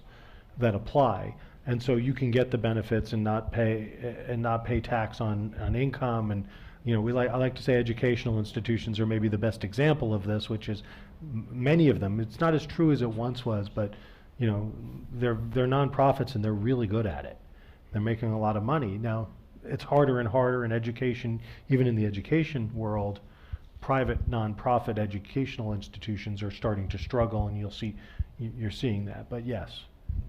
that apply. And so you can get the benefits and not pay tax on income. And I like to say educational institutions are maybe the best example of this, which is many of them. It's not as true as it once was, but they're nonprofits and they're really good at it. They're making a lot of money. Now, it's harder and harder in education, even in the education world. Private nonprofit educational institutions are starting to struggle, and you're seeing that. But yes,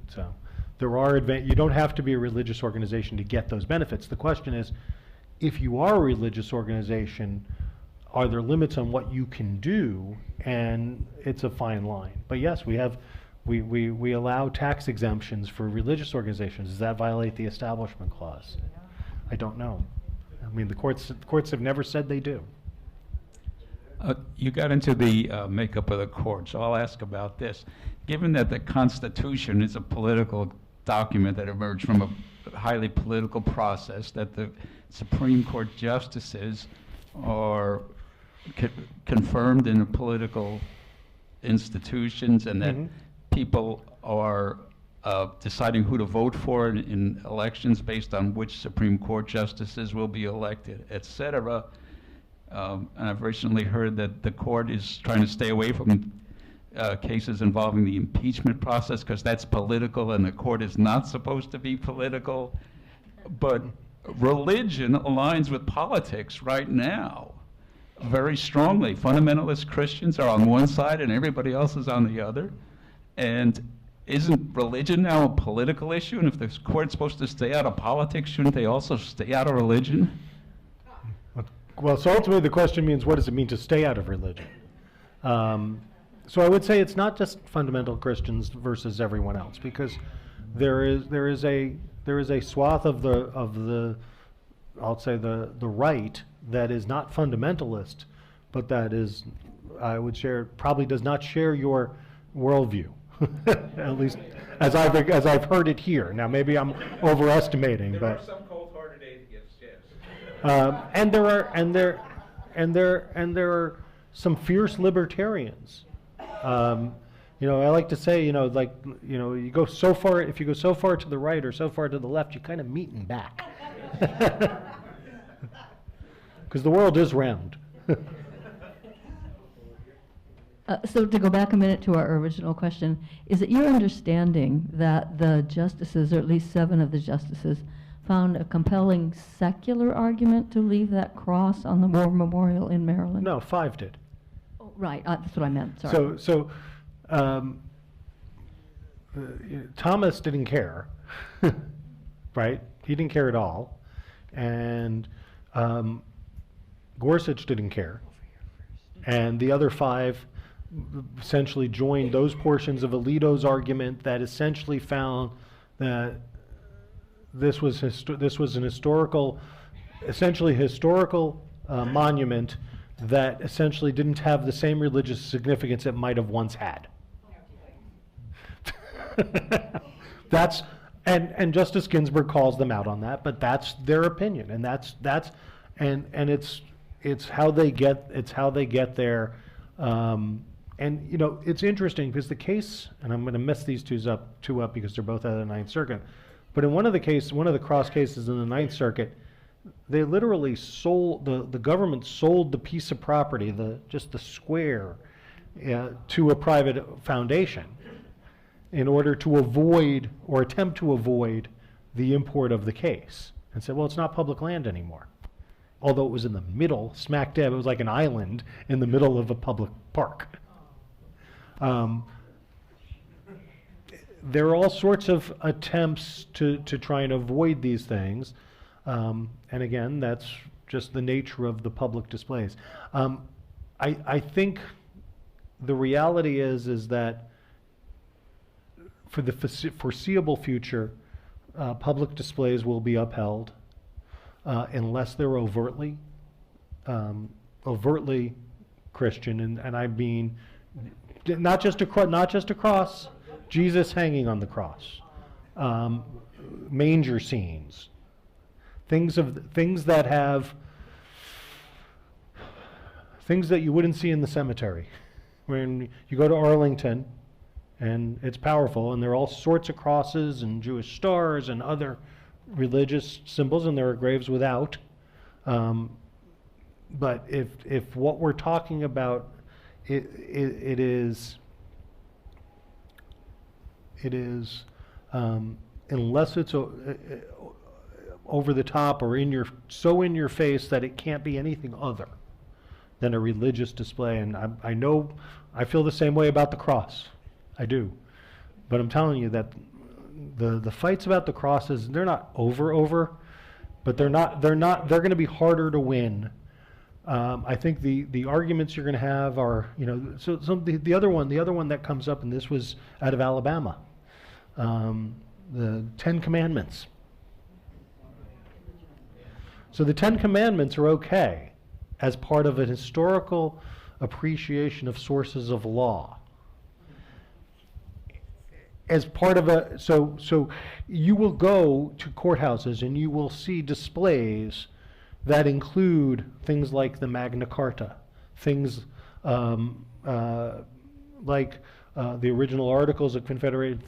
so there are you don't have to be a religious organization to get those benefits. The question is, if you are a religious organization, are there limits on what you can do? And it's a fine line. But yes, we allow tax exemptions for religious organizations. Does that violate the Establishment Clause? I don't know. I mean, the courts have never said they do. You got into the makeup of the court, so I'll ask about this. Given that the Constitution is a political document that emerged from a highly political process, that the Supreme Court justices are confirmed in the political institutions, and that people are deciding who to vote for in elections based on which Supreme Court justices will be elected, et cetera. And I've recently heard that the court is trying to stay away from cases involving the impeachment process because that's political and the court is not supposed to be political. But religion aligns with politics right now. very strongly. Fundamentalist Christians are on one side and everybody else is on the other. And isn't religion now a political issue? And if the court's supposed to stay out of politics, shouldn't they also stay out of religion? Well, so ultimately the question means, what does it mean to stay out of religion? So I would say it's not just fundamental Christians versus everyone else, because there is a swath of the I'll say the right that is not fundamentalist, but that is, I would share, probably does not share your worldview, at least as I've heard it here. Now maybe I'm overestimating, there but are some cold-hearted atheists, yes. and there are some fierce libertarians. You know, I like to say, you go so far, if you go so far to the right or so far to the left, you kind of meet and back. Because the world is round. So to go back a minute to our original question, is it your understanding that the justices, or at least 7 of the justices, found a compelling secular argument to leave that cross on the war memorial in Maryland? No, 5 did. Oh, right, that's what I meant, sorry. So Thomas didn't care, right? He didn't care at all. And Gorsuch didn't care. And the other 5 essentially joined those portions of Alito's argument that essentially found that this was an historical, essentially historical monument that essentially didn't have the same religious significance it might have once had. That's and Justice Ginsburg calls them out on that, but that's their opinion, and that's it's how they get there. And you know, it's interesting because the case, and I'm going to mess these two up because they're both out of the Ninth Circuit, but in one of the cross cases in the Ninth Circuit, they literally sold, the government sold the piece of property, just the square, to a private foundation in order to avoid, or attempt to avoid, the import of the case. And said, well, it's not public land anymore. Although it was in the middle, smack dab, it was like an island in the middle of a public park. There are all sorts of attempts to try and avoid these things. And again, that's just the nature of the public displays. I think the reality is that for the foreseeable future, public displays will be upheld unless they're overtly Christian, and I mean not just a cross, Jesus hanging on the cross, manger scenes, things that you wouldn't see in the cemetery. When you go to Arlington, and it's powerful, and there are all sorts of crosses and Jewish stars and other religious symbols, and there are graves without. But if what we're talking about, it is unless it's over the top or so in your face that it can't be anything other than a religious display. And I know I feel the same way about the cross. I do. But I'm telling you that the fights about the crosses, they're not over, but they're going to be harder to win. I think the arguments you're going to have are, the other one that comes up, and this was out of Alabama, the 10 Commandments. So the 10 Commandments are okay as part of an historical appreciation of sources of law. As part of so you will go to courthouses and you will see displays that include things like the Magna Carta, things like the original Articles of Confederation,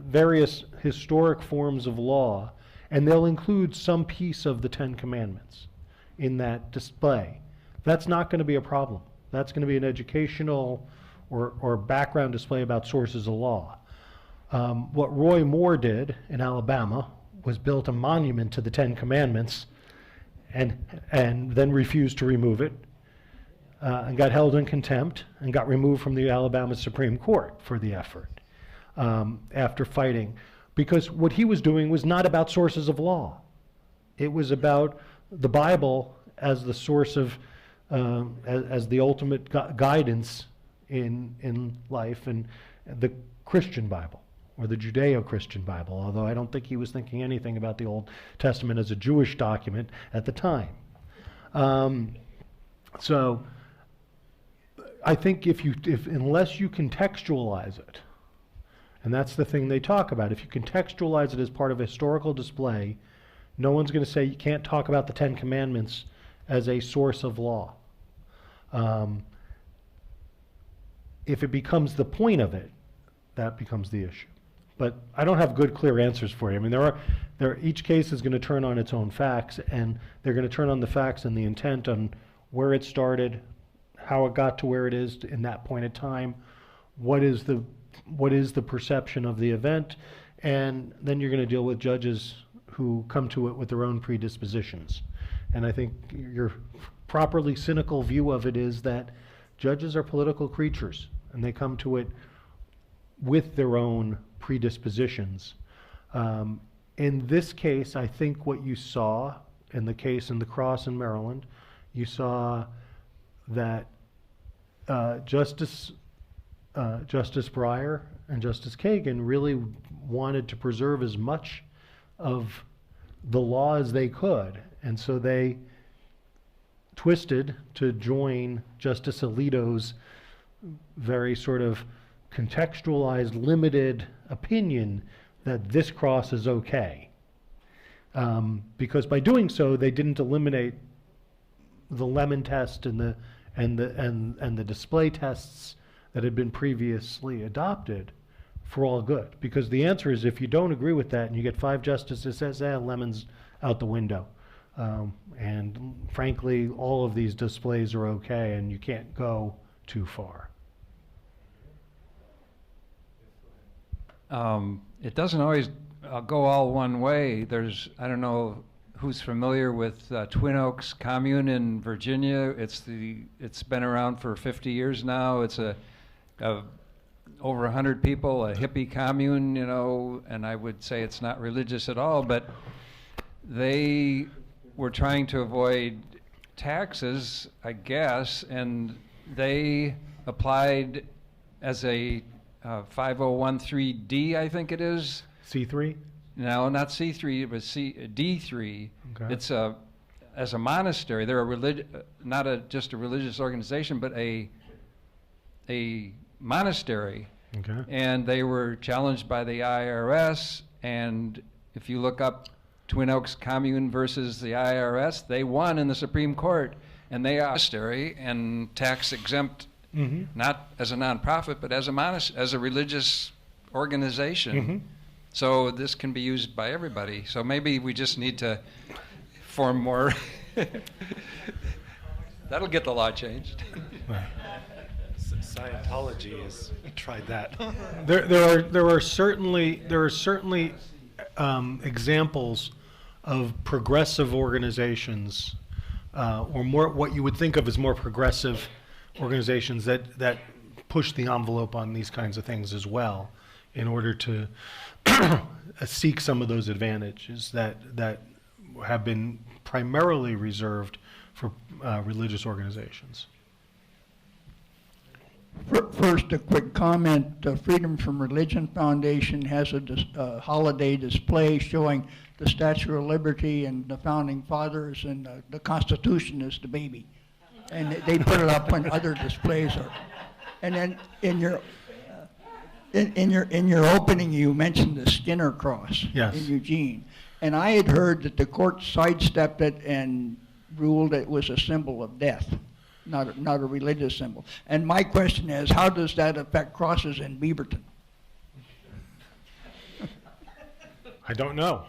various historic forms of law, and they'll include some piece of the 10 Commandments in that display. That's not going to be a problem. That's going to be an educational or background display about sources of law. What Roy Moore did in Alabama was built a monument to the 10 Commandments and then refused to remove it and got held in contempt and got removed from the Alabama Supreme Court for the effort after fighting. Because what he was doing was not about sources of law. It was about the Bible as the source of, as the ultimate guidance in life, and the Christian Bible, or the Judeo-Christian Bible, although I don't think he was thinking anything about the Old Testament as a Jewish document at the time. So I think if unless you contextualize it, and that's the thing they talk about, if you contextualize it as part of a historical display, no one's going to say you can't talk about the Ten Commandments as a source of law. If it becomes the point of it, that becomes the issue. But I don't have good, clear answers for you. I mean, each case is going to turn on its own facts, and they're going to turn on the facts and the intent on where it started, how it got to where it is in that point in time, what is the perception of the event, and then you're going to deal with judges who come to it with their own predispositions. And I think your properly cynical view of it is that judges are political creatures, and they come to it with their own predispositions. In this case, I think what you saw in the case in the Cross in Maryland, you saw that Justice Breyer and Justice Kagan really wanted to preserve as much of the law as they could, and so they twisted to join Justice Alito's very sort of contextualized, limited opinion that this cross is okay. Because by doing so, they didn't eliminate the Lemon test and the display tests that had been previously adopted for all good. Because the answer is, if you don't agree with that and you get 5 justices that says, Lemon's out the window. And frankly, all of these displays are okay and you can't go too far. It doesn't always go all one way. I don't know who's familiar with Twin Oaks Commune in Virginia. It's been around for 50 years now. It's over 100 people, a hippie commune, you know, and I would say it's not religious at all, but they were trying to avoid taxes, I guess, and they applied as a 5013D, I think it is. C3? No, not C3, it was D3. Okay. It's as a monastery. They're not just a religious organization, but a monastery. Okay. And they were challenged by the IRS, and if you look up Twin Oaks Commune versus the IRS, they won in the Supreme Court, and they are a monastery and tax exempt. Mm-hmm. Not as a nonprofit, but as a religious organization. Mm-hmm. So this can be used by everybody. So maybe we just need to form more. That'll get the law changed. Scientology has tried that. There are certainly examples of progressive organizations, or more what you would think of as more progressive organizations that push the envelope on these kinds of things as well, in order to seek some of those advantages that have been primarily reserved for religious organizations. First, a quick comment. The Freedom from Religion Foundation has a holiday display showing the Statue of Liberty and the Founding Fathers, and the Constitution is the baby. And they put it up when other displays are. And then in your opening, you mentioned the Skinner Cross. Yes. In Eugene, and I had heard that the court sidestepped it and ruled it was a symbol of death, not a religious symbol. And my question is, how does that affect crosses in Beaverton? I don't know.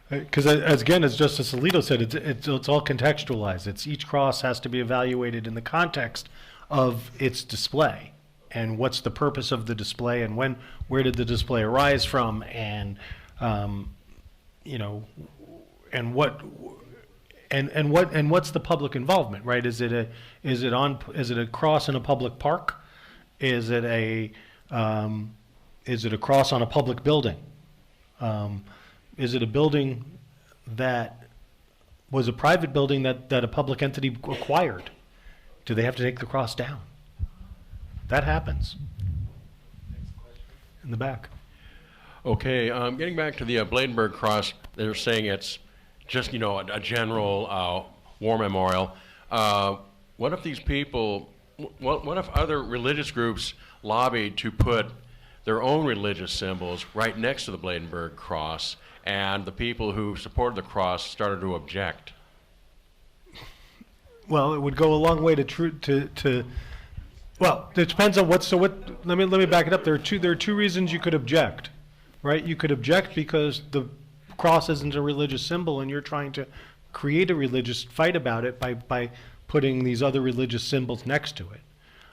Because again, as Justice Alito said, it's all contextualized. It's each cross has to be evaluated in the context of its display, and what's the purpose of the display, and where did the display arise from, and you know, and And what's the public involvement, right? Is it a cross in a public park? Is it a cross on a public building? Is it a building that was a private building that a public entity acquired? Do they have to take the cross down? That happens. In the back. Okay, getting back to the Bladenberg Cross, they're saying it's just, a general war memorial. What if these people, what if other religious groups lobbied to put their own religious symbols right next to the Bladenberg Cross, and the people who supported the cross started to object? Well, it would go a long way to well, it depends on let me back it up. There are two reasons you could object, right? You could object because the cross isn't a religious symbol and you're trying to create a religious fight about it by putting these other religious symbols next to it.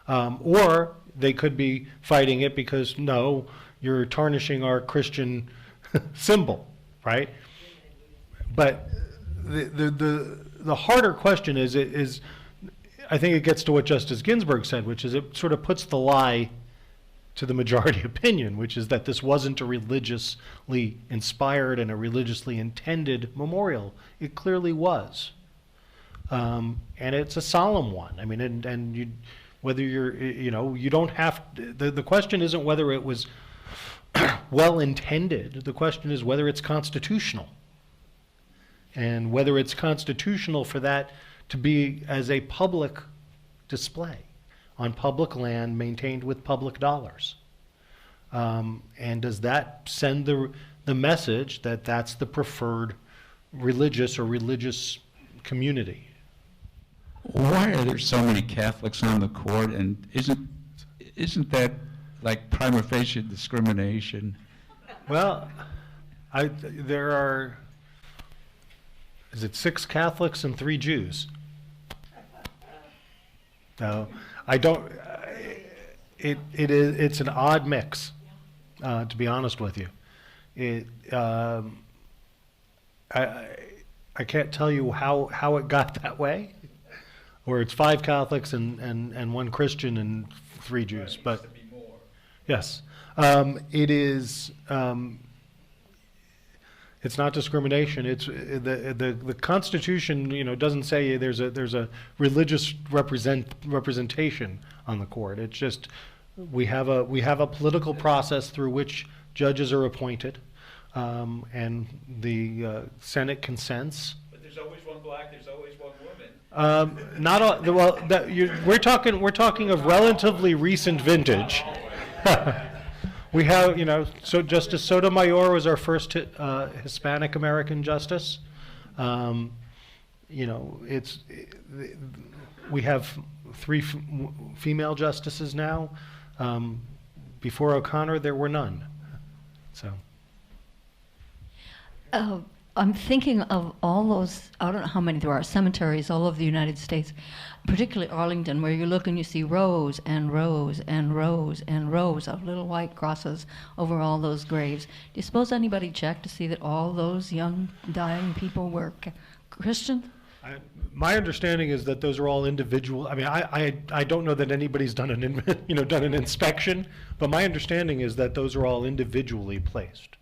Or they could be fighting it because, no, you're tarnishing our Christian symbol, right? But the harder question is I think it gets to what Justice Ginsburg said, which is it sort of puts the lie to the majority opinion, which is that this wasn't a religiously inspired and a religiously intended memorial. It clearly was. And it's a solemn one. I mean, and you, whether you're, you don't have, the question isn't whether it was well intended. The question is whether it's constitutional. And whether it's constitutional for that to be as a public display on public land maintained with public dollars. And does that send the message that that's the preferred religious community? Why are there so many Catholics on the court, and isn't that like prima facie discrimination? Well, there are, is it 6 Catholics and 3 Jews? No, I don't. It's an odd mix, to be honest with you. I can't tell you how it got that way, where it's 5 Catholics and 1 Christian and 3 Jews. But yes, it is. It's not discrimination. It's the Constitution, doesn't say there's a religious representation on the court. It's just we have a political process through which judges are appointed, and the Senate consents. But there's always one black. There's always one woman. Not all, well. We're talking of relatively recent vintage. We have, so Justice Sotomayor was our first Hispanic American justice. We have 3 female justices now. Before O'Connor, there were none. So. I'm thinking of all those, I don't know how many there are, cemeteries all over the United States, particularly Arlington, where you look and you see rows and rows and rows and rows of little white crosses over all those graves. Do you suppose anybody checked to see that all those young dying people were Christian? My understanding is that those are all individual. I mean, I don't know that anybody's done an inspection, but my understanding is that those are all individually placed.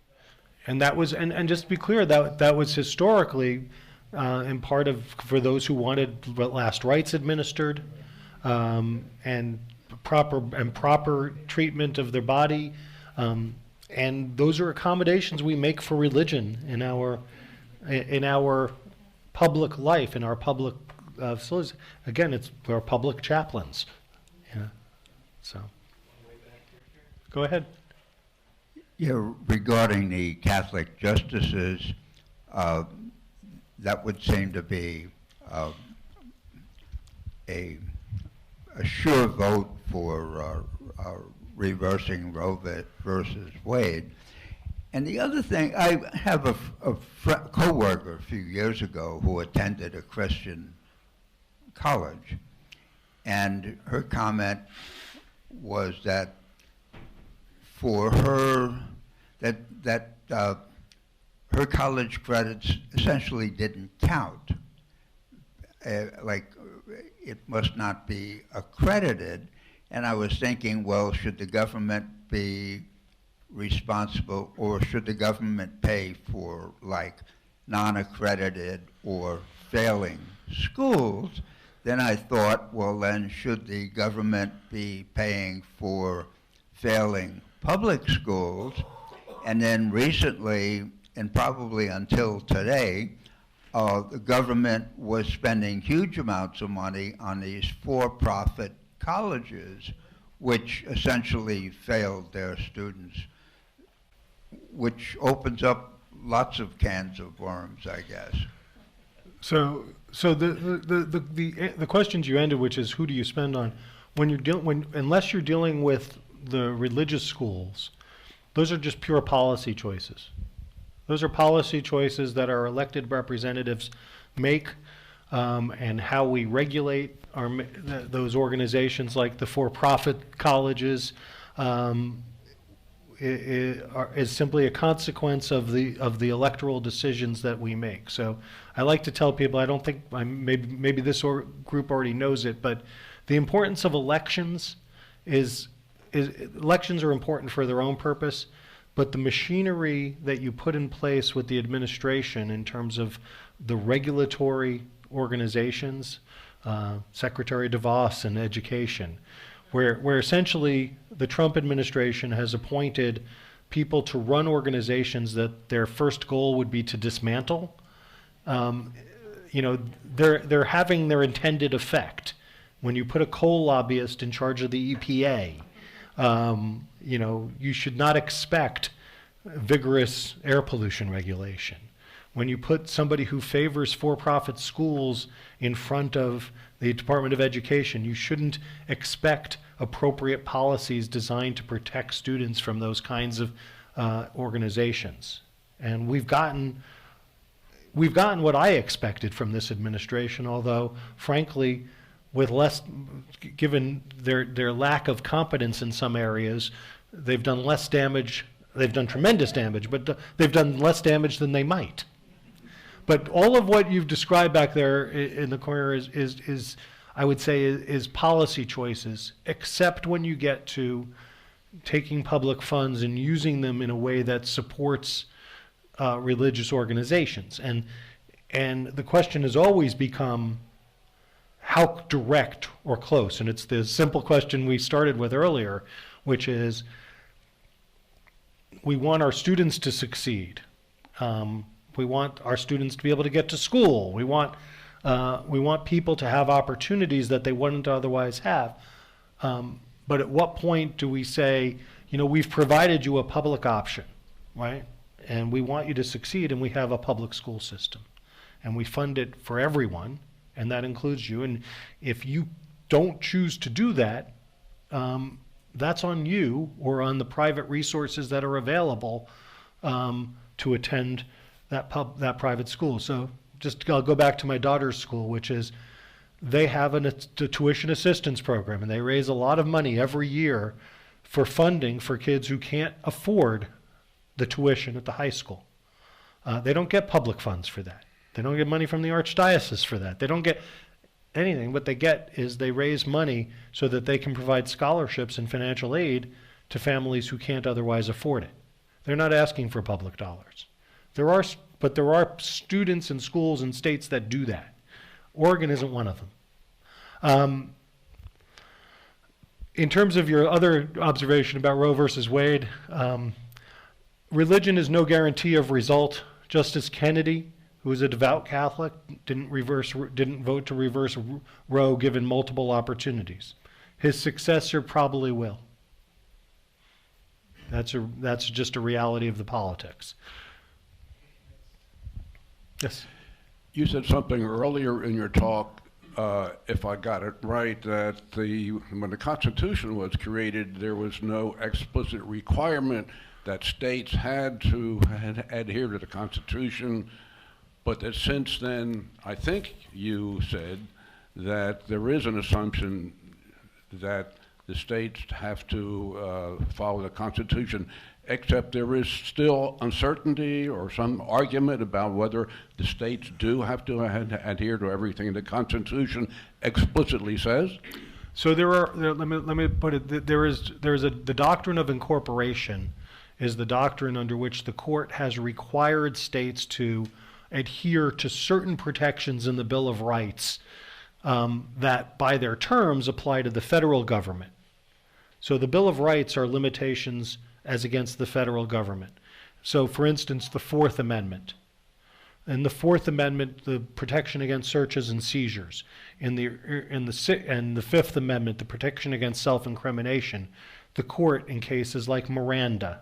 And that was, and just to be clear, that was historically in part for those who wanted last rites administered, and proper treatment of their body, and those are accommodations we make for religion in our public life, in our public facilities. Again, we're public chaplains. Yeah. So, go ahead. Yeah, regarding the Catholic justices, that would seem to be a sure vote for reversing Roe versus Wade. And the other thing, I have a co-worker a few years ago who attended a Christian college, and her comment was that for her, that her college credits essentially didn't count it must not be accredited. And I was thinking, well, should the government be responsible, or should the government pay for like non-accredited or failing schools? Then I thought, well, then should the government be paying for failing public schools? And then recently, and probably until today, the government was spending huge amounts of money on these for-profit colleges, which essentially failed their students, which opens up lots of cans of worms, I guess. So the questions you ended, which is who do you spend on, unless you're dealing with the religious schools, those are just pure policy choices. Those are policy choices that our elected representatives make, and how we regulate those organizations, like the for-profit colleges, is simply a consequence of the electoral decisions that we make. So I like to tell people, I don't think, maybe this group already knows it, but the importance of elections is elections are important for their own purpose, but the machinery that you put in place with the administration in terms of the regulatory organizations, Secretary DeVos and education, where essentially the Trump administration has appointed people to run organizations that their first goal would be to dismantle. They're having their intended effect. When you put a coal lobbyist in charge of the EPA, you should not expect vigorous air pollution regulation. When you put somebody who favors for-profit schools in front of the Department of Education, you shouldn't expect appropriate policies designed to protect students from those kinds of organizations. And we've gotten what I expected from this administration, although frankly, with less, given their lack of competence in some areas, they've done less damage. They've done tremendous damage, but they've done less damage than they might. But all of what you've described back there in the corner is I would say, is policy choices, except when you get to taking public funds and using them in a way that supports religious organizations. And the question has always become how direct or close. And it's the simple question we started with earlier, which is we want our students to succeed. We want our students to be able to get to school. We want people to have opportunities that they wouldn't otherwise have. But at what point do we say, we've provided you a public option, right? And we want you to succeed, and we have a public school system. And we fund it for everyone, and that includes you. And if you don't choose to do that, that's on you or on the private resources that are available to attend that private school. So I'll go back to my daughter's school, which is they have a tuition assistance program, and they raise a lot of money every year for funding for kids who can't afford the tuition at the high school. They don't get public funds for that. They don't get money from the archdiocese for that. They don't get anything. What they get is they raise money so that they can provide scholarships and financial aid to families who can't otherwise afford it. They're not asking for public dollars. But there are students and schools and states that do that. Oregon isn't one of them. In terms of your other observation about Roe versus Wade, religion is no guarantee of result. Justice Kennedy, who was a devout Catholic, didn't vote to reverse Roe given multiple opportunities. His successor probably will. That's just a reality of the politics. Yes. You said something earlier in your talk, if I got it right, that when the Constitution was created, there was no explicit requirement that states had to adhere to the Constitution, but that since then, I think you said that there is an assumption that the states have to follow the Constitution. except there is still uncertainty or some argument about whether the states do have to adhere to everything the Constitution explicitly says? So let me put it, the doctrine of incorporation is the doctrine under which the court has required states to adhere to certain protections in the Bill of Rights that by their terms apply to the federal government. So the Bill of Rights are limitations as against the federal government. So for instance, the Fourth Amendment. In the Fourth Amendment, the protection against searches and seizures. In the Fifth Amendment, the protection against self-incrimination. The court, in cases like Miranda,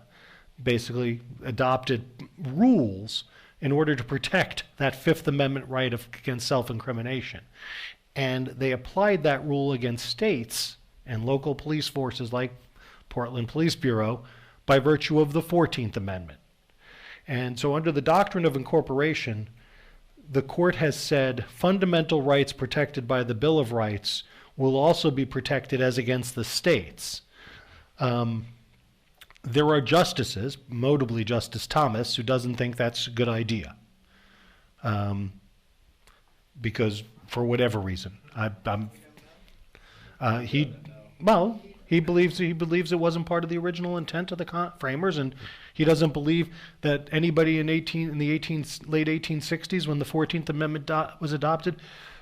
basically adopted rules in order to protect that Fifth Amendment right against self-incrimination. And they applied that rule against states and local police forces like Portland Police Bureau by virtue of the 14th Amendment. And so under the doctrine of incorporation, the court has said fundamental rights protected by the Bill of Rights will also be protected as against the states. There are justices, notably Justice Thomas, who doesn't think that's a good idea. Because for whatever reason, he believes it wasn't part of the original intent of the framers, and he doesn't believe that anybody in late 1860s, when the 14th Amendment was adopted,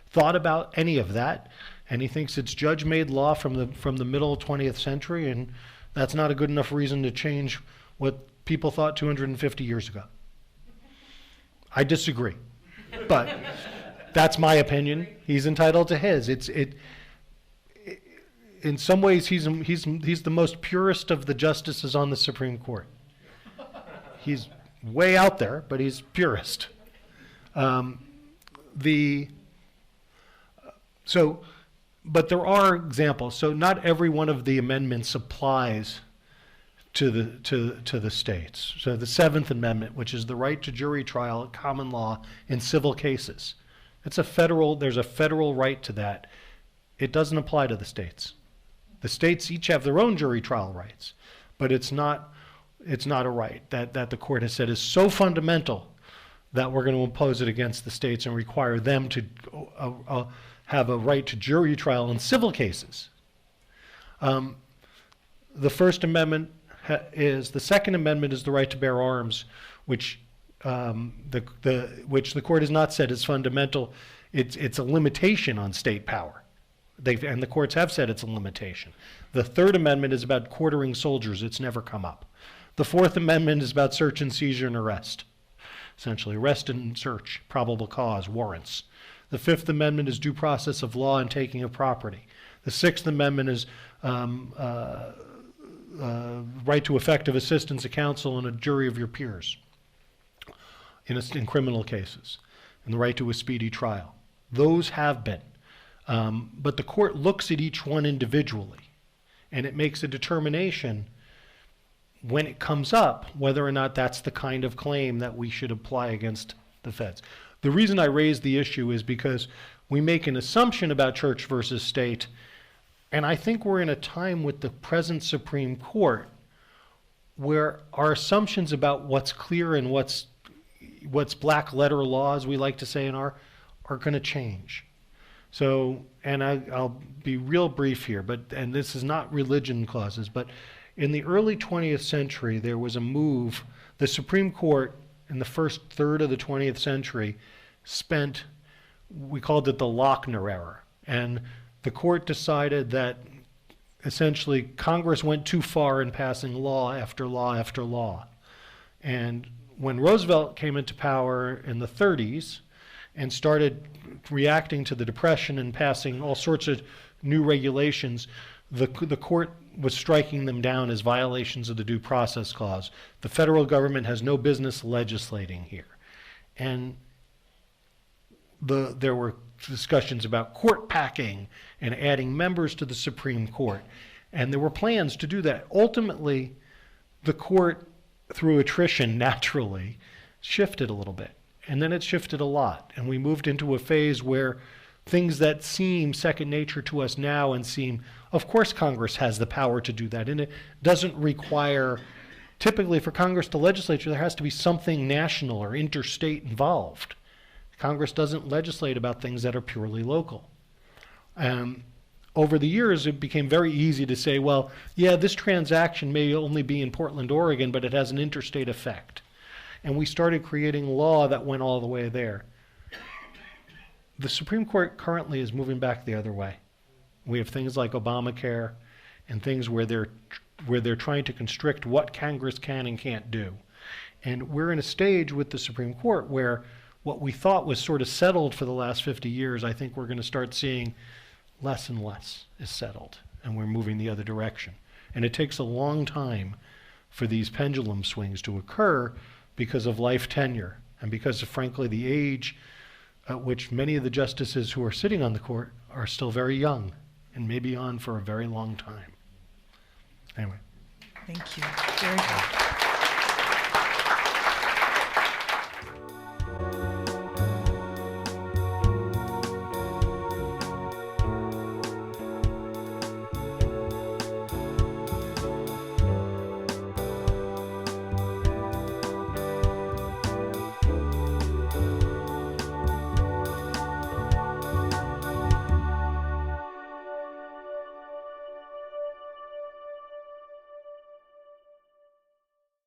thought about any of that, and he thinks it's judge-made law from the middle of 20th century, and that's not a good enough reason to change what people thought 250 years ago. I disagree, but that's my opinion. He's entitled to his. In some ways, he's the most purist of the justices on the Supreme Court. He's way out there, but he's purist. But there are examples. So not every one of the amendments applies to the states. So the Seventh Amendment, which is the right to jury trial at common law in civil cases, there's a federal right to that. It doesn't apply to the states. The states each have their own jury trial rights, but it's not a right that the court has said is so fundamental that we're going to impose it against the states and require them to have a right to jury trial in civil cases. The First Amendment the Second Amendment is the right to bear arms, which the court has not said is fundamental. It's a limitation on state power. And the courts have said it's a limitation. The Third Amendment is about quartering soldiers. It's never come up. The Fourth Amendment is about search and seizure and arrest. Essentially, arrest and search, probable cause, warrants. The Fifth Amendment is due process of law and taking of property. The Sixth Amendment is right to effective assistance of counsel and a jury of your peers in criminal cases, and the right to a speedy trial. Those have been. But the court looks at each one individually, and it makes a determination when it comes up whether or not that's the kind of claim that we should apply against the feds. The reason I raise the issue is because we make an assumption about church versus state, and I think we're in a time with the present Supreme Court where our assumptions about what's clear and what's black letter law, as we like to say are going to change. So, and I'll be real brief here, and this is not religion clauses, but in the early 20th century, there was a move. The Supreme Court in the first third of the 20th century we called it the Lochner era. And the court decided that essentially Congress went too far in passing law after law after law. And when Roosevelt came into power in the 30s, and started reacting to the Depression and passing all sorts of new regulations, the court was striking them down as violations of the Due Process Clause. The federal government has no business legislating here. And there were discussions about court packing and adding members to the Supreme Court. And there were plans to do that. Ultimately, the court, through attrition naturally, shifted a little bit. And then it shifted a lot, and we moved into a phase where things that seem second nature to us now and seem, of course Congress has the power to do that, and it doesn't require typically for Congress to legislate, there has to be something national or interstate involved. Congress doesn't legislate about things that are purely local. Over the years, it became very easy to say, well, yeah, this transaction may only be in Portland, Oregon, but it has an interstate effect. And we started creating law that went all the way there. The Supreme Court currently is moving back the other way. We have things like Obamacare and things where they're trying to constrict what Congress can and can't do. And we're in a stage with the Supreme Court where what we thought was sort of settled for the last 50 years, I think we're going to start seeing less and less is settled, and we're moving the other direction. And it takes a long time for these pendulum swings to occur because of life tenure and because of, frankly, the age at which many of the justices who are sitting on the court are still very young and may be on for a very long time. Anyway. Thank you. Very good.